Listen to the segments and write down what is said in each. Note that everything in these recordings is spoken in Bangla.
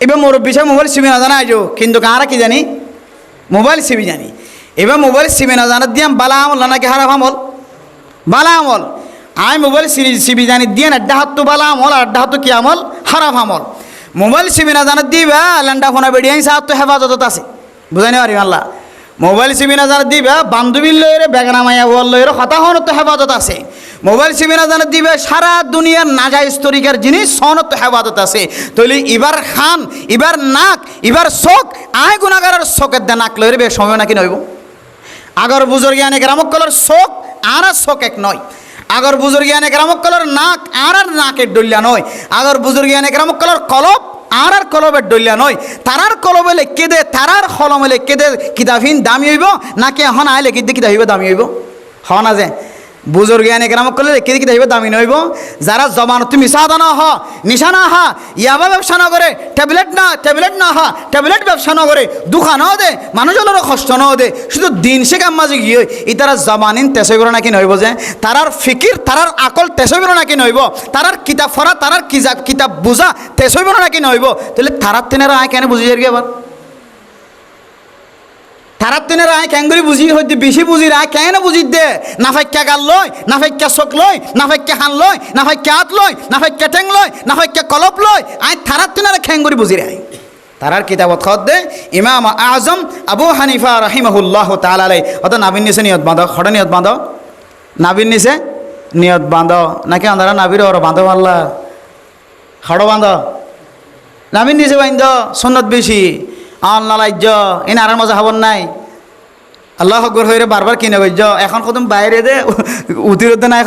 এবার মুরব্বী সাহেব মোবাইল সিমে না জানা আইজো, কিন্তু কারা কি জানি মোবাইল সিবি জানি। এবার মোবাইল সিমে না জানার দিয়ে বালা আমল নাকি খারাপ আমল? বালা আমল। আমি মোবাইল সিবি জানি দিয়ে আড্ডা হাত তো বালা আমল, আড্ডা হাত তো কি আমল? খারাপ আমল। মোবাইল সিমে না জানার দিবা ল্যান্ডা ফোনা বেড়িয়ে সাহায্য তো হেফাজত আছে, বুঝাই পারি আল্লাহ। মোবাইল সিমে না জানার দিবা বান্ধবীর লয়ের বেগানা মাইয়া বল লয়ের হতা হন তো হেফাজত আছে। মোবাইল সিমে না জানার দিবে সারা দুনিয়ার নাজাইজ তরিকার জিনিস সনত তো হেফাজত আছে। তাহলে এবার খান, এবার নাক, এবার চোখ, আয় গুণাগারের চোখের দা নাক লয়ের বে সময় নাকি নইব। আগর বুজুর্গিয়ানে গ্রামক কলর চোখ আর চোখ এক নয়। আগর বুজুর্গিয়ানে গ্রামক কলর নাক আর নাকের ডলিয়া নয়। আগর বুজুর্গিয়ানে গ্রামক কলর কলব আর কলবের ডলিয়া নয়। তারার কলবে লেখকে দে, তারার কলমে লেখকে দে কিতাবহীন দামি হইব নাকি এখন আয় লেখি দিয়ে কিতাব হইব দামি হইব? হ না যে বুজুর্গিয়ানে গ্রামক করলে লেখকে দিয়ে কিতাব হইব দামি নইব। যারা জবান তুমি সাদানা হ, নিশানা হা, ইয়াবা ব্যবসা না করে, ট্যাবলেট না হা, ট্যাবলেট ব্যবসা না করে, দুখানও দে, মানুষেরও কষ্ট নাও দে, শুধু দিন শেখার মাঝে গিয়ে ই তারা জবানিন তেসই করে নাকি নইব যে, তারার ফিকির তারার আকল তেসই করে নাকি নইব, তারার কিতাব ফরা তারার কিতাব বুঝা তেসই করে নাকি নইব। তাহলে তারার তেনারা আয় কেন বুঝি যার আবার? তারার তেনের আয় ক্যাঙ্গুরি বুঝি হইতে বেশি বুঝি রায় কেন বুঝি দে? না ফাইক্যা গাল লয়, না ফাইক্যা চোখ লয়, না ফাইক্যা হান লয়, না ফাইক্যা হাত লয়, না ফাইক্যা ঠেং লয়, না ফাইক্যা কলপ লয়, আয় তারার তেনারা খ্যাঙ্গুরি বুঝি রায়। তারার কিতাবত খত দে ইমাম আজম আবু হানিফা রাহিমাহুল্লাহ তাআলা আলাইহি। অত নাবিন নিচে নিয়ত বাঁধো, খড়ে নিয়ত বাঁধো, নাবিন নিচে নিয়ত বাঁধো নাকি আন্ধারা নাবির ওর বাঁধো আল্লাহ খড় বাঁধো, নাবিন নিচে বাঁধ সুন্নত বেশি আল্লাহ লাজ্জ এনে আর মজা খবর নাই। আল্লাহ হকর হয়ে বারবার কিনে গজ এখন কদম বাইরে দে উতির নাই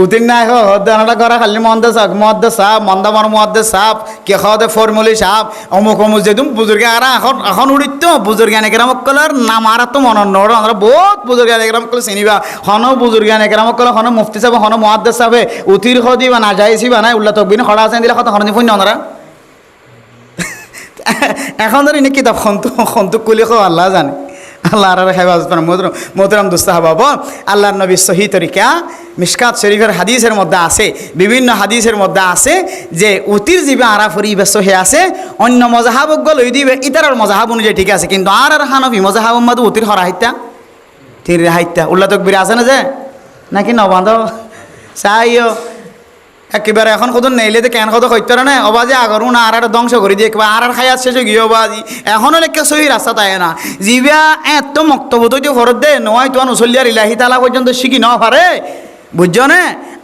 উতির নাই হদ্দানাটা করা খালি মন্দে চাক মদ্দে সাপ মন্দা মর মদ্দে সাপ কে খাওয়া দে ফর্মুলি সাপ অমুক অমুক যেতুম বুজুর্গে আর এখন উড়িত বুজুর্গে এনেকেরামক কলার নাম আর তো মন নড় আমরা বহুত বুজুর্গে এনেকেরামক কলে চিনিবা হন বুজুর্গে এনেকেরামক কলে হন মুফতি সাহেব হন মহাদ্দে সাহেবে উতির হদি বা না যাইছি বা নাই উল্লা তকবিন খড়া আছে দিলে কত হন ফুন ওনারা এখন ধর এনে কিতাব খন্তু কুলি খো আল্লাহ জানে আল্লাহ আর হেফাজত মোহতরম দুস্তাহ বাবা আল্লাহর নবী সহি তরিকা মিশকাত শরীফের হাদিসের মধ্যে আছে, বিভিন্ন হাদিসের মধ্যে আছে যে উতির জীবে আরা ফরিবে সহে আছে অন্য মজাহাবজ্ঞ লই দিবে ইতার মজাহাব অনুযায়ী ঠিক আছে, কিন্তু আর হানফি মজাহাব মধ্যে উতির হরা হাইতা তীর হাইতা উল্লা তকবির আছে না যে নাকি নবান্ধ চাইও একেবারে এখন কত নেইলে তো কেন কত কইতে না অবাজে আগর না আর ধ্বংস করে দিয়ে আর খাইয়ার শেষে গিয়ে অবাজি এখনও লেখা সহি রাস্তা তাই না জিবা এত মক্তব্য তো ফরত দে নয় তোমার উসলিয়ার ইলাহি তালা পর্যন্ত শিখি ন পারে বুঝছো না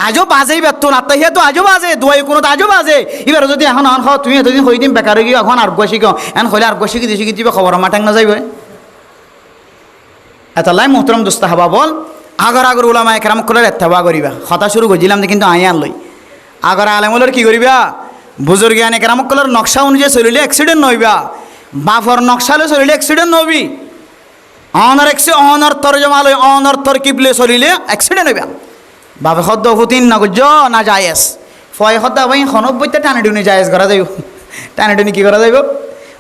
আজও বাজেই ব্যর্থ না তাই তো আজও বাজে দুয়াই কোনো তো আজও বাজে এবার যদি এখন আন খাও তুমি এতদিন হই দিন বেকার গিয়ে এখন আর শিখ এখন হলে আর শিখি দিয়ে শিখি দিবে খবর মাঠাং না যাইবে এত লাই মোহতরম দুস্তাহাবা বল আগর আগর ওলামা একরাম করে এত্তাবা করিবা কথা শুরু করছিলাম কিন্তু আই আনলই আগর আলেমুলের কি করিবা বুজুর্গে আনে কেরামকলের নকশা অনুযায়ী চলিলে অ্যাক্সিডেন্ট নইবা বাফর নকশালে চলিলে অ্যাক্সিডেন্ট নবি অনর তরজমা লই অনর তরকিবলে চলিলে অ্যাক্সিডেন্ট হইবা বাপে শব্দ ফুতিন না গুজ না জায়েজ ফয় শব্দ ভাই খনব্বইতে টানাটুনি জায়েজ করা যাইব টানাটুনি কি করা যাইব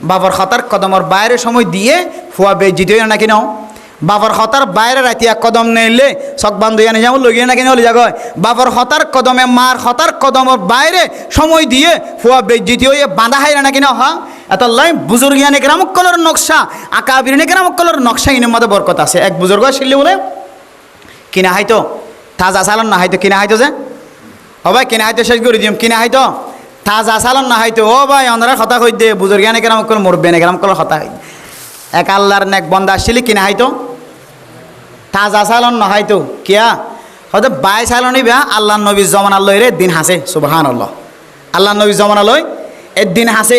বাবার খতার কদমর বাইরে সময় দিয়ে ফুয়া বেজিত হই নাকি নাও বাবার হতার বাইরে রাতি এক কদম নেইলে চক বান্ধইয়া নিয়ে যাবো লগিয়ে নাকি হলে যাগ বাবার হতার কদমে মার হতার কদমের বাইরে সময় দিয়ে ফুয়া বেজিত হয়ে বাঁধা হাইরা নাকি না হা এত লাই বুজুর্গিয়ানে গ্রামক কলর নকশা আঁকা বিরিনে গ্রামক কলর নকশা ইনের মধ্যে বরকত আছে এক বুজুর্গ শিল্লি বলে কিনা হাইতো তাজা চালন না হাইতো কিনা হাইতো যে ও ভাই কিনা হাইতো শেষ করে দিম কিনা হাইতো তাজা চালন না হাইতো ও ভাই অন্ধারা কথা কই দে বুজুর্গিয়ানে গ্রামক কল মরবেনে গ্রাম কলর কথা হই এক আল্লাহর নেক বন্দা আসছিলি কিনা হাইতো তাজা চালন নহাইতো কিয়া হয়তো বাই চালনি বা আল্লাহ নবী জমানা লই রে দিন হাসে সুবহানাল্লাহ আল্লাহ নবী জমানা লই এর দিন হাসে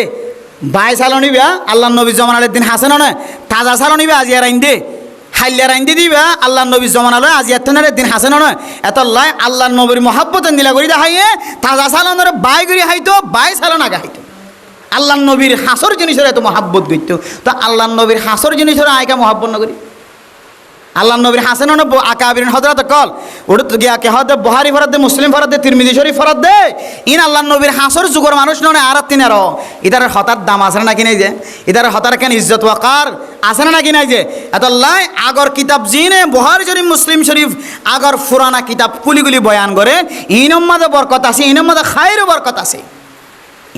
বাই চালনি বা আল্লাহ নবী জমানালের দিন হাসে না তাজা চালনি বা আজিয়ার আইন দে হাইলিয়ার আইন দিবা আল্লাহ নবী জমানা লয় আজিয়ার তেনারে দিন হাসে না এত লাই আল্লাহ নবীর মহাব্বত দিলা করি দেখাইয়ে তাজা চালনের বাই করি হাইতো বাই চালন আগে হাইতো আল্লাহ নবীর হাসর জিনিসের এত মহাব্বত করতো তো আল্লাহ নবীর হাসর জিনিসের আয়কা মহাব্বত না করি আল্লাহ নবীর হাসেন আকাবির হজরত কল ওটা তো গিয়া কে হদে বহারি ফরাদ দে মুসলিম ফরাদ দে তিরমিজি শরীফ ফরাদ দে ইন আল্লাহ নবীর হাসর যুগর মানুষ নয় আর তিনের ইতার হতার দাম আছে না কি নাই যে ইতার হতার কেন ইজ্জত ওয়াকার আছে না কি নাই যে এত লাই আগর কিতাব জিনে বহারি শরীফ মুসলিম শরীফ আগর ফুরানা কিতাব কুলিগুলি বয়ান করে ইনম মাদে বরকত আছে ইনম মাদে খায়ের বরকত আছে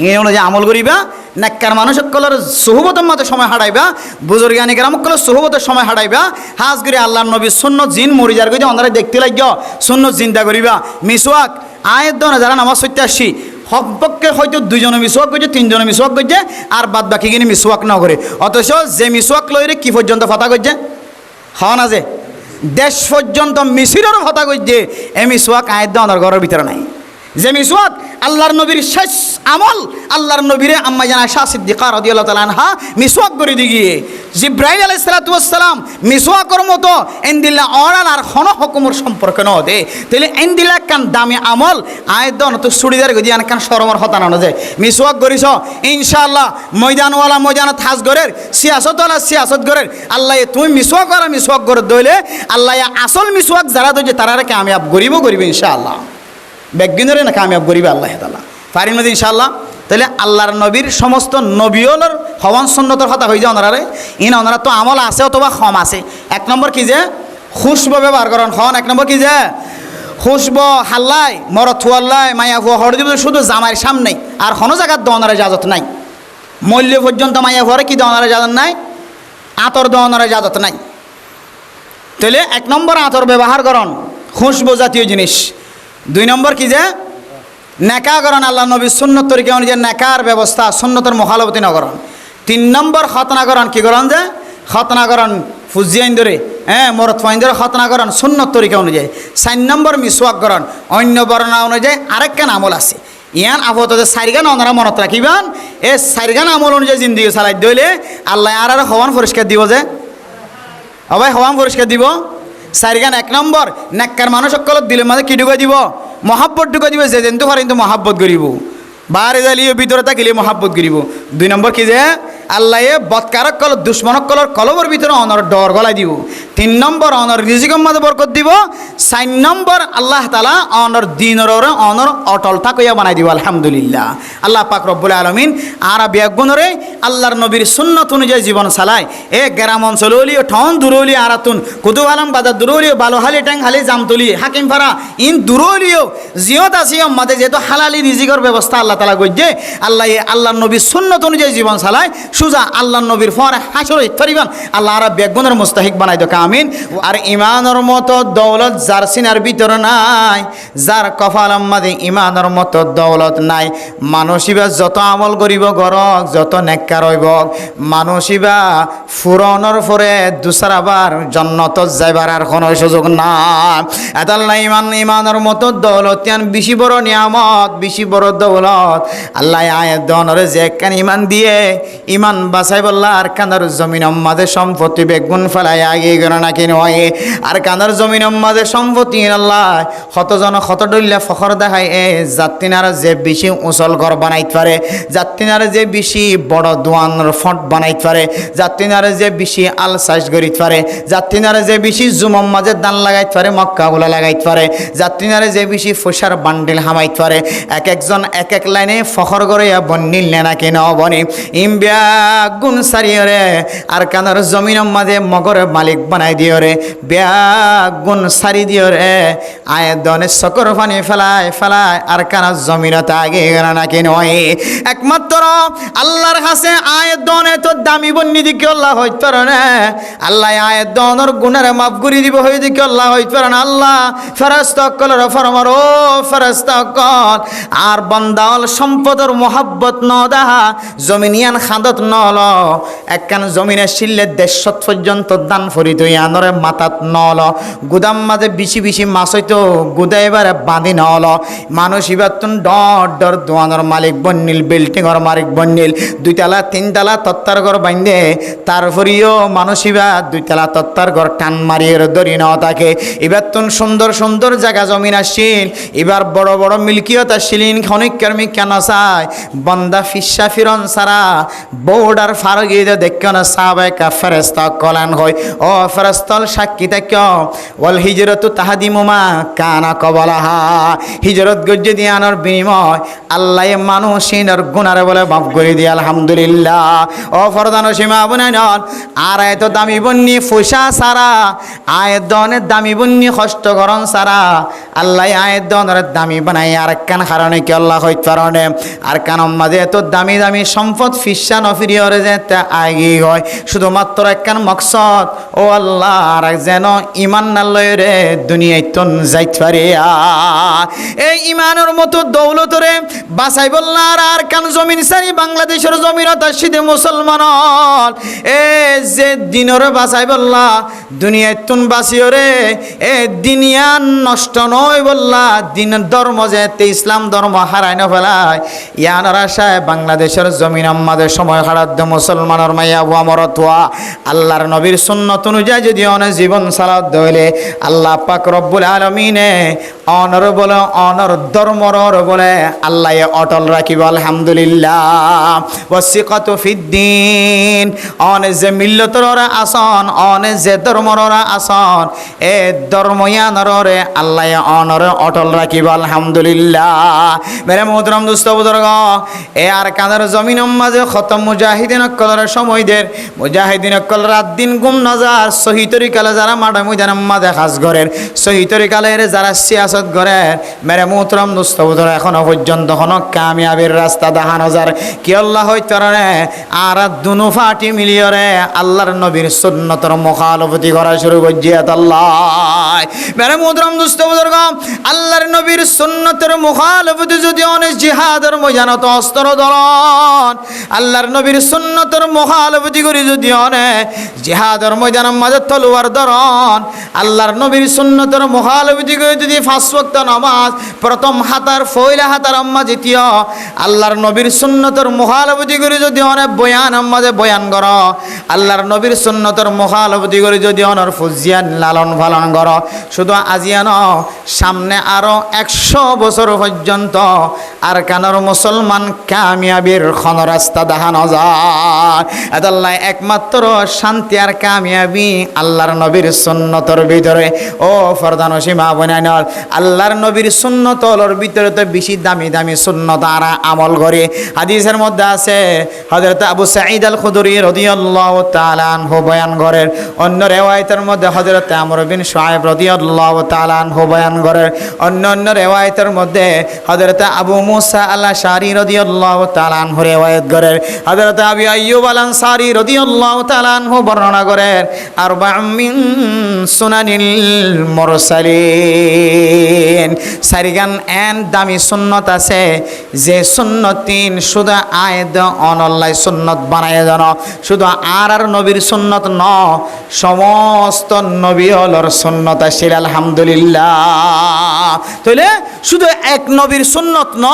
এই অনুযায়ী আমল করিবা নেককার মানুষ সকলের সুহবতের মতো সময় হারাইবা বুজুর্গানি গ্রাম সকলের সুহবতের সময় হারাইবা হাজ করে আল্লাহর নবীর সুন্নত জিন মরি যার গিয়ে অন্ধারে দেখতে লাগিও সুন্নত চিন্তা করিবা মিসওয়াক আয়ের দনে যারা নামাজ সত্যি আসছি হকপক্ষে হয়তো দুইজনে মিসওয়াক করছে তিনজনে মিসওয়াক করছে আর বাদ বাকি কিনে মিসওয়াক না করে অথচ যে মিসওয়াক লইরে কি পর্যন্ত ফাতা করছে হওয়া না যে দেশ পর্যন্ত মিছিলেরও ফাতা করছে এই মিসওয়াক আয়ের দনের ঘরের ভিতরে নাই যে মিসওয়াক আল্লাহর নবীর শেষ আমল আল্লাহর নবীরে আম্মা জানা আয়েশা সিদ্দিকা রাদিয়াল্লাহু তাআলা আনহা মিসওয়াক করে দিয়ে জিব্রাইল আলাইহিস সালাতু ওয়াস সালাম মিসওয়াকের মতো এন্দিল্লা অরাল আর খন হুকুমের সম্পর্ক ন দে তাহলে এন্দিল্লা কান দামি আমল আয়দন তো সুড়িদার গদি আন কান শরমর হতানো না যায় মিসওয়াক করিস ইনশাআল্লাহ ময়দানওয়ালা ময়দানত হাজ গরের সিয়াসতওয়ালা সিয়াসত গরের আল্লাহ তুমি মিসওয়াক আর মিসওয়াক করে দইলে আল্লাহ আসল মিসওয়াক যারা দইছে তারারে কামিয়াব করিব ইনশাআল্লাহ বেগিনরে না কামিয়াব করিবে আল্লাহ তাআলা পারিন মধ্যে ইনশাআল্লাহ তাহলে আল্লাহর নবীর সমস্ত নবীওলর হওয়ান সুন্নতর কথা হয়ে যায় ওনারে ওনারা তো আমল আছে অথবা কম আছে এক নম্বর কি যে খুশব ব্যবহার করেন হন এক নম্বর কি যে খুশব হাল্লাই মরত থুয়াল্লাই মায়া ভুয়া হর দিব শুধু জামাইয়ের সামনেই আর কোনো জায়গার দোনার ইজাজত নাই মূল্য পর্যন্ত মায়া ভরে কি দোনার ইজাজত নাই আতর দোনার ইজাজত নাই তাহলে এক নম্বর আতর ব্যবহার করেন খুশব জাতীয় জিনিস দুই নম্বর কি যে নেকা করেন আল্লাহ নবীর সুন্নত তরিকা অনুযায়ী নেকার ব্যবস্থা সুন্নতের মুখালবতী ন করেন তিন নম্বর খতনা করেন কি করেন যে খতনা করেন ফুজিয়াইন ধরে মরত ফাইন ধরে খতনা করেন সুন্নত তরিকা অনুযায়ী চার নম্বর মিসওয়াক করেন অন্য বর্ণনা অনুযায়ী আরেকখান আমল আছে ইয়ান আপাতত চারিগান ওনারা মনত রাখিবেন এই চারিগান আমল অনুযায়ী জিন্দিগি চালাই দিলে আল্লাহ আর হওয়ান পরিষ্কার দিব যে অবাই হওয়ান পরিষ্কার দিব চারিগান এক নম্বর নেককার মানুষ সকলত দিলের মাঝে কি ঢুকে দিব মহাব্বত ঢুকে দিব যে যেন পারেন তো মহাব্বত করিব বাহারে যাইলে ভিতরে থাকিলে মহাব্বত করিব দুই নম্বর কি যে আল্লাহ বৎকারক কল দুশ্মনক কলর কলবর ভিতরে অনর ডর গলাই দিব তিন নম্বর অনর রিজিকর মাঝে বরকত দিব চার নম্বর আল্লাহ তাআলা অনর দিনর অনর অটল থাকইয়া বানাই দিব আলহামদুলিল্লাহ আল্লাহ পাক রব্বুল আলামিন আর বিয়াগুনরে আল্লাহর নবীর সুন্নত অনুযায়ী জীবন চালায় এ গ্রাম অঞ্চল হলি ঠন দূরলি আরাতুন কুতুব আলম বাজার দূরলিও বালোহালি ট্যাংহালি জামতলি হাকিম ফারা ইন দূরলিও জিয়ত আছে মাঝে যেহেতু হালালি রিজিকর ব্যবস্থা আল্লাহ তাআলা করছে আল্লাহর নবীর সুন্নত অনুযায়ী জীবন চালায় সুজা আল্লাহর নবীর ফরে হাসর ইফতারিবান আল্লাহ আর বেগুনের মুস্তাহিক বানাই দোকা আমিন আর ইমানের মতো দৌলত যার সিনার ভিতর নাই যার কপালের মাঝে ইমানের মতো দৌলত নাই মানুষিবা যত আমল করিব গরক যত নেককার হইব মানুষিবা ফুরনের পরে দুসরাবার জন্নত যাইবার আর কোনো সুযোগ নাই এতাল্লা ইমানের মতো দৌলত বেশি বড় নিয়ামত বেশি বড় দৌলত আল্লাহ আয়াত দনরে যে একখান ইমান দিয়ে ইমান বাসাই বললা আর কানার জমিন মাঝে সম্পত্তি বেগুন ফেলাই আগে গেল নাকি নয় আর কানার জমিন মাঝে সম্পত্তি আল্লাহ কতজন কত ডইলে ফখর দেখায় এ যাত্রীনারা যে বেশি উচল ঘর বানাইতে পারে যাত্রীনারা যে বেশি বড় দোয়ানোর ফট বানাইতে পারে যাত্রীনারা যে বেশি আল সাইজ করিতে পারে যাত্রীনারা যে বেশি জুমম মাঝে দান লাগাইতে পারে মক্কাগুলা লাগাইতে পারে যাত্রীনারা যে বেশি ফসার বান্ডিল হামাইতে পারে এক একজন এক এক লাইনে ফখর করে বন্নিল নেনা কেন বনে ইমবিয়া গুণ সারিয়ে রে আর কানার জমিনের মাঝে মগরের মালিক বানাই দিও রে গুণ সারি দিও রে আয়ের দনে সকর পানি ফেলায় আর কানার জমিনতে আগে গেল নাকি নয় একমাত্র আল্লাহর কাছে আয়ের দনে তো দামি বন্নি দিকে আল্লাহ হইতে পারে না আল্লাহ আয়ের দনের গুণের মাফ করে দিব হয়ে দিকে আল্লাহ হইতে পারে না আল্লাহ ফেরেশতা কলর ফরমার ও ফেরেশতা কল আর বান্দাল সম্পদের মোহাব্বত ন দাহা জমিনিয়ান খাদত নল একখান জমিনের শিল্লে 150 পর্যন্ত দান ফরিত আনরে মাথাত নল গুদাম মাঝে বেশি মাছ হইতো গুদা এবারে বাঁধি নল মানুষ এবার তুন ডর দোয়ানোর মালিক বন্নিল বিল্ডিংর মালিক বন্নিল 2 তলা 3 তলা তত্তার ঘর বাঁধে তারপরেও মানুষ এবার 2 তলা তত্তার ঘর টান মারিয়ে ধরি ন থাকে এবার তুন সুন্দর জায়গা জমিন আসছিল এবার বড় মিল্কিয়ত আসছিলেন খনিক কর্মী কেন চায় বন্দা ফিসা ফিরন সারা বোর্ডার ফারগি যে দেখো না সাহাবায়ে ফেরেশতা কলান হয় ও ফেরেশতাল সাক্ষী থাকো ওয়াল হিজরাতু তাহদিমু মা কানা কবলাহা হিজরত গজ্জে দিয়ে আনার বিনিময় আল্লাহ মানুষিনের গুনারে বলে মাফ করে দিয়ে আলহামদুলিল্লাহ ও ফরদান সীমা বুনাইন আর এত দামি বন্নি ফুসা সারা আয়ের দনের দামি বন্নি কষ্ট করন সারা আল্লাহ আয়ের দনের দামি বানাই আর কান কারণে কি আল্লাহ হইতে পারনে আর কান মাঝে এত দামি দামি সম্পদ ফিসা নফিরিয়রে যেতে আগে হয় শুধুমাত্র একখান মকসদ ও আল্লাহ আর যেন ইমান না লয় রে দুনিয়ায় তন যাইতে পারে এই ইমানের মতো দৌলতরে বাসাই বললার আর কান জমিন সারি বাংলাদেশের জমিনত আসিদে মুসলমান এ যে দিনরে বাসাই বললা দুনিয়ায় তুন বাসিও রে এ দুনিয়া নষ্ট নয় বললা দিন ধর্ম যেতে ইসলাম ধর্ম হারাই না ফেলায় ইয়ানোর আশায় বাংলাদেশের জমিন আমাদের সময় হারাদ্য মুসলমানের মাইয়া আমরত হওয়া আল্লাহর নবীর সুন্নত অনুযায়ী যদি অনেক জীবন সালাত দইলে আল্লাহ পাক রব্বুল আলামিনে অনর বলে অনর ধর্মর বলে আল্লাহ অটল রাখিব আলহামদুলিল্লাহ ওয়াসিকাতু ফিদ্দিন অনে যে মিল্লতর আসন অনে যে ধর্মর আসন এ ধর্ময়ানরে আল্লাহ অনর অটল রাখিব আলহামদুলিল্লাহ মেরে মোহতরম দোস্ত বুজুর্গ এ আর কাদের জমিন মাঝে খতম মুজাহিদিন কলর সময়দের মুজাহিদিন কল রাত দিন গুম নজার সহি তরিকালে যারা মাঠে ময়দান মাঝে কাজ করেন সহি তরিকালের যারা সিয়াসত করেন মেরে মোহতরম দোস্ত বুজুর্গ এখনো পর্যন্ত কোনো কামিয়াবির রাস্তা দেখানো যার কি আল্লাহ হইতে রে আর দুনো ফাটি মিলিয়রে আল্লাহর নবীর সুন্নতর মুখালফতি করা শুরু করজিয়াত আল্লাহ মেরে মোহতরম দোস্ত বুজুর্গ আল্লাহর নবীর সুন্নতের মুখালফতি যদি অনেক জিহাদের ময়দানত অস্ত্র দলন আল্লাহর নবীর সুন্নতের মুখালফতি করি যদি অনেক জিহাদের ময়দানের মাঝে তলোয়ার ধরন আল্লাহর নবীর সুন্নতের মুখালফতি করে যদি 5 ওয়াক্ত নামাজ প্রথম হাতার ফয়লা হাতার আম্মা দ্বিতীয় আল্লাহর নবীর সুন্নতের মুখালফতি করে যদি অনেক বয়ান আম্মাদে বয়ান কর আল্লাহর নবীর সুন্নতের মুখালফতি করে যদি অনর ফুজিয়ান লালন পালন কর শুধু আজিয়ান সামনে আরো 100 বছর পর্যন্ত আর কানার মুসলমান কামিয়াবির খন রাস্তা দেখানো যায় আল্লাহ একমাত্র শান্তি আর কামিয়াবি আল্লাহর নবীর সুন্নতর ভিতরে ও ফরদান সীমা বনাইনল আল্লাহর নবীর সুন্নতর ভিতরে তো বেশি দামি দামি সুন্নত আর আমল করে হাদিসের মধ্যে আছে হযরত আবু সাঈদ আল খুদরি রাদিয়াল্লাহু তাআলা আনহু বয়ান করেন অন্য রিওয়ায়াতের মধ্যে হযরত আমর বিন শুআয়ব রাদিয়াল্লাহু তাআলা আনহু বয়ান করেন অন্য রিওয়ায়াতের মধ্যে হযরত আবু মুসা আল আশআরী রাদিয়াল্লাহু তাআলা আনহু রিওয়ায়াত করেন হযরত আবু আইয়ুব আল আনসারী রাদিয়াল্লাহু তাআলা আনহু বর্ণনা করেন আরবা'উম মিন সুনানিল মুরসালিন সারিগান এন দামি সুন্নত আছে যে সুন্নতিন শুধু আয়াত অনল্লাই সুন্নত বানায় জানো শুধু আর নবীর সুন্নত ন সমস্ত নবী হলর সুন্নত আসিল আলহামদুলিল্লাহ তাহলে শুধু এক নবীর সুন্নত ন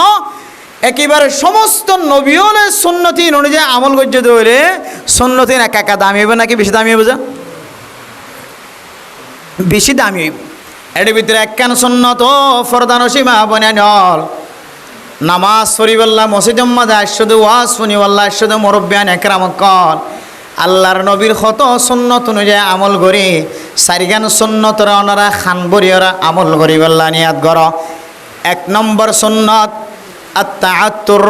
একেবারে সমস্ত নবী হলের সুন্নতিন অনুযায়ী আমল করতে ধরে সুন্নতিন একা দামি হবে নাকি বেশি দামি হবে যা বেশি দামি হইব এর ভিতরে একখান সুন্নত ও ফরদান সীমা বনাইনল নামাজ পড়িবাল্লাহ মসজিদ মাঝে শুধু ওয়াজ শুনিবাল্লাহ শুধু মুরব্বিয়ান একরাম কল আল্লাহর নবীর কত সুন্নত অনুযায়ী আমল করি চারিগান সুন্নতরা ওনারা খান বরিয়রা আমল করিবাল্লাহ নিয়াত কর 1 নম্বর সুন্নত আত-তাআত্তুর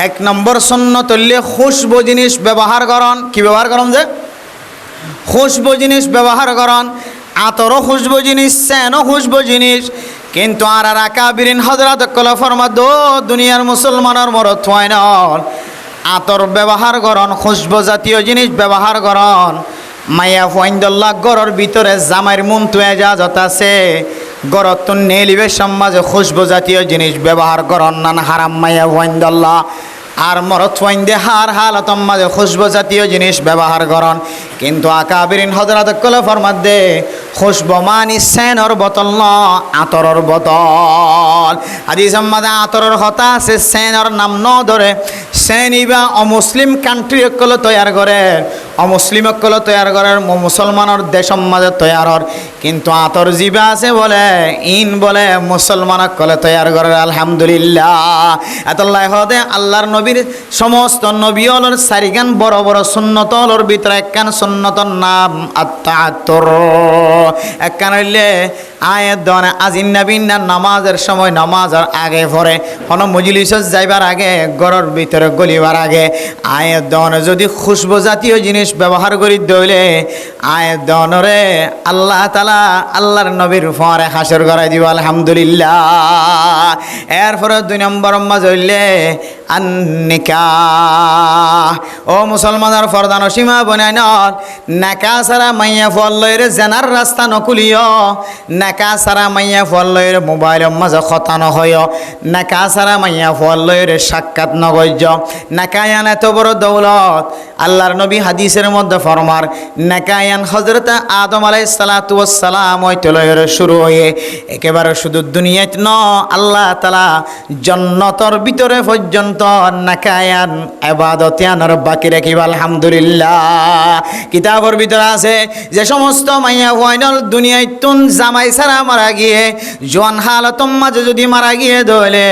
1 নম্বর সুন্নত হইলে খুশবু জিনিস ব্যবহার করন কি ব্যবহার করন যে খুশবু জিনিস ব্যবহার করন আতরও খুশবু জিনিস সেনও খুশবু জিনিস কিন্তু আর আকাবিরিন হযরত কল ফরমাদ দুনিয়ার মুসলমানের মরত হয় না আতর ব্যবহার করন খুশবু জাতীয় জিনিস ব্যবহার করন মায়া ফাইন্দাল্লাহ গরর ভিতরে জামাইর মন তুয়ে যা যত আছে গরত তো নেলিবে সমাজে খুশবু জাতীয় জিনিস ব্যবহার করন না হারাম মায়া ফাইন্দাল্লাহ আর মরত ফাইন্দে হার হালাতম মাঝে খুশবু জাতীয় জিনিস ব্যবহার করন কিন্তু আকাবিরিন হযরত কল ফরমাদ দে খুশবু মানি সেনর বোতল ন আতরর বোতল হাদিস মাঝে আতরর কথা আছে সেনর নাম ন ধরে সেন ইবা অমুসলিম কান্ট্রি কল তৈয়ার করে অমুসলিমকল তৈয়ার করার মুসলমানের দেশম মাঝে তৈয়ারর কিন্তু আতর জিবা আছে বলে ইন বলে মুসলমানকলে তৈয়ার করার আলহামদুলিল্লাহ এতল্লাহ হদে আল্লাহর নবীর সমস্ত নবী অলর সারিগান বড় বড় সুন্নতলর ভিতরে একখান সুন্নতর নাম আত্মাত্তর একখান হইলে আয়ের দনে আজিন নবীন নামাজের সময় নামাজের আগে পরে কোনো মজলিসত যাইবার আগে গড়ের ভিতরে গলিবার আগে আয়ের দনে যদি খুশবু জাতীয় জিনিস ব্যবহার করি দইলে আয়ের দনরে আল্লাহ তালা আল্লাহর নবীর ফরে হাসর করাই দিব আলহামদুলিল্লাহ এরপরে 2 নম্বর মাঝ হইলে আন্নিকা ও মুসলমানের ফরদান সীমা বনাই নল নাকা সারা মাইয়া ফল্লয়ের জেনার রাস্তা নকুলিও নাকা সারা মাইয়া ফল্লয়ের মোবাইলের মাঝে খতানো হয় নাকা সারা মাইয়া ফল্লয়ের সাক্ষাৎ নগজ্য নাকায়ান এত বড় দৌলত আল্লাহর নবী হাদিসের মধ্যে ফরমার নাকায়ান হযরত আদম আলাইহিস সালাতু ওয়াস সালাম হইতলয়ের শুরু হয়ে একেবারে শুধু দুনিয়াত ন আল্লাহ তাআলা জান্নাতের ভিতরে পর্যন্ত নাকায়ান ইবাদত আনার বাকি রাখিব আলহামদুলিল্লাহ কিতাবের ভিতরে আছে যে সমস্ত মাইয়া ওয়াইনল দুনিয়ায় তুন জামাই সারা মারা গিয়ে জোয়ান হালতম মাঝে যদি মারা গিয়ে দলে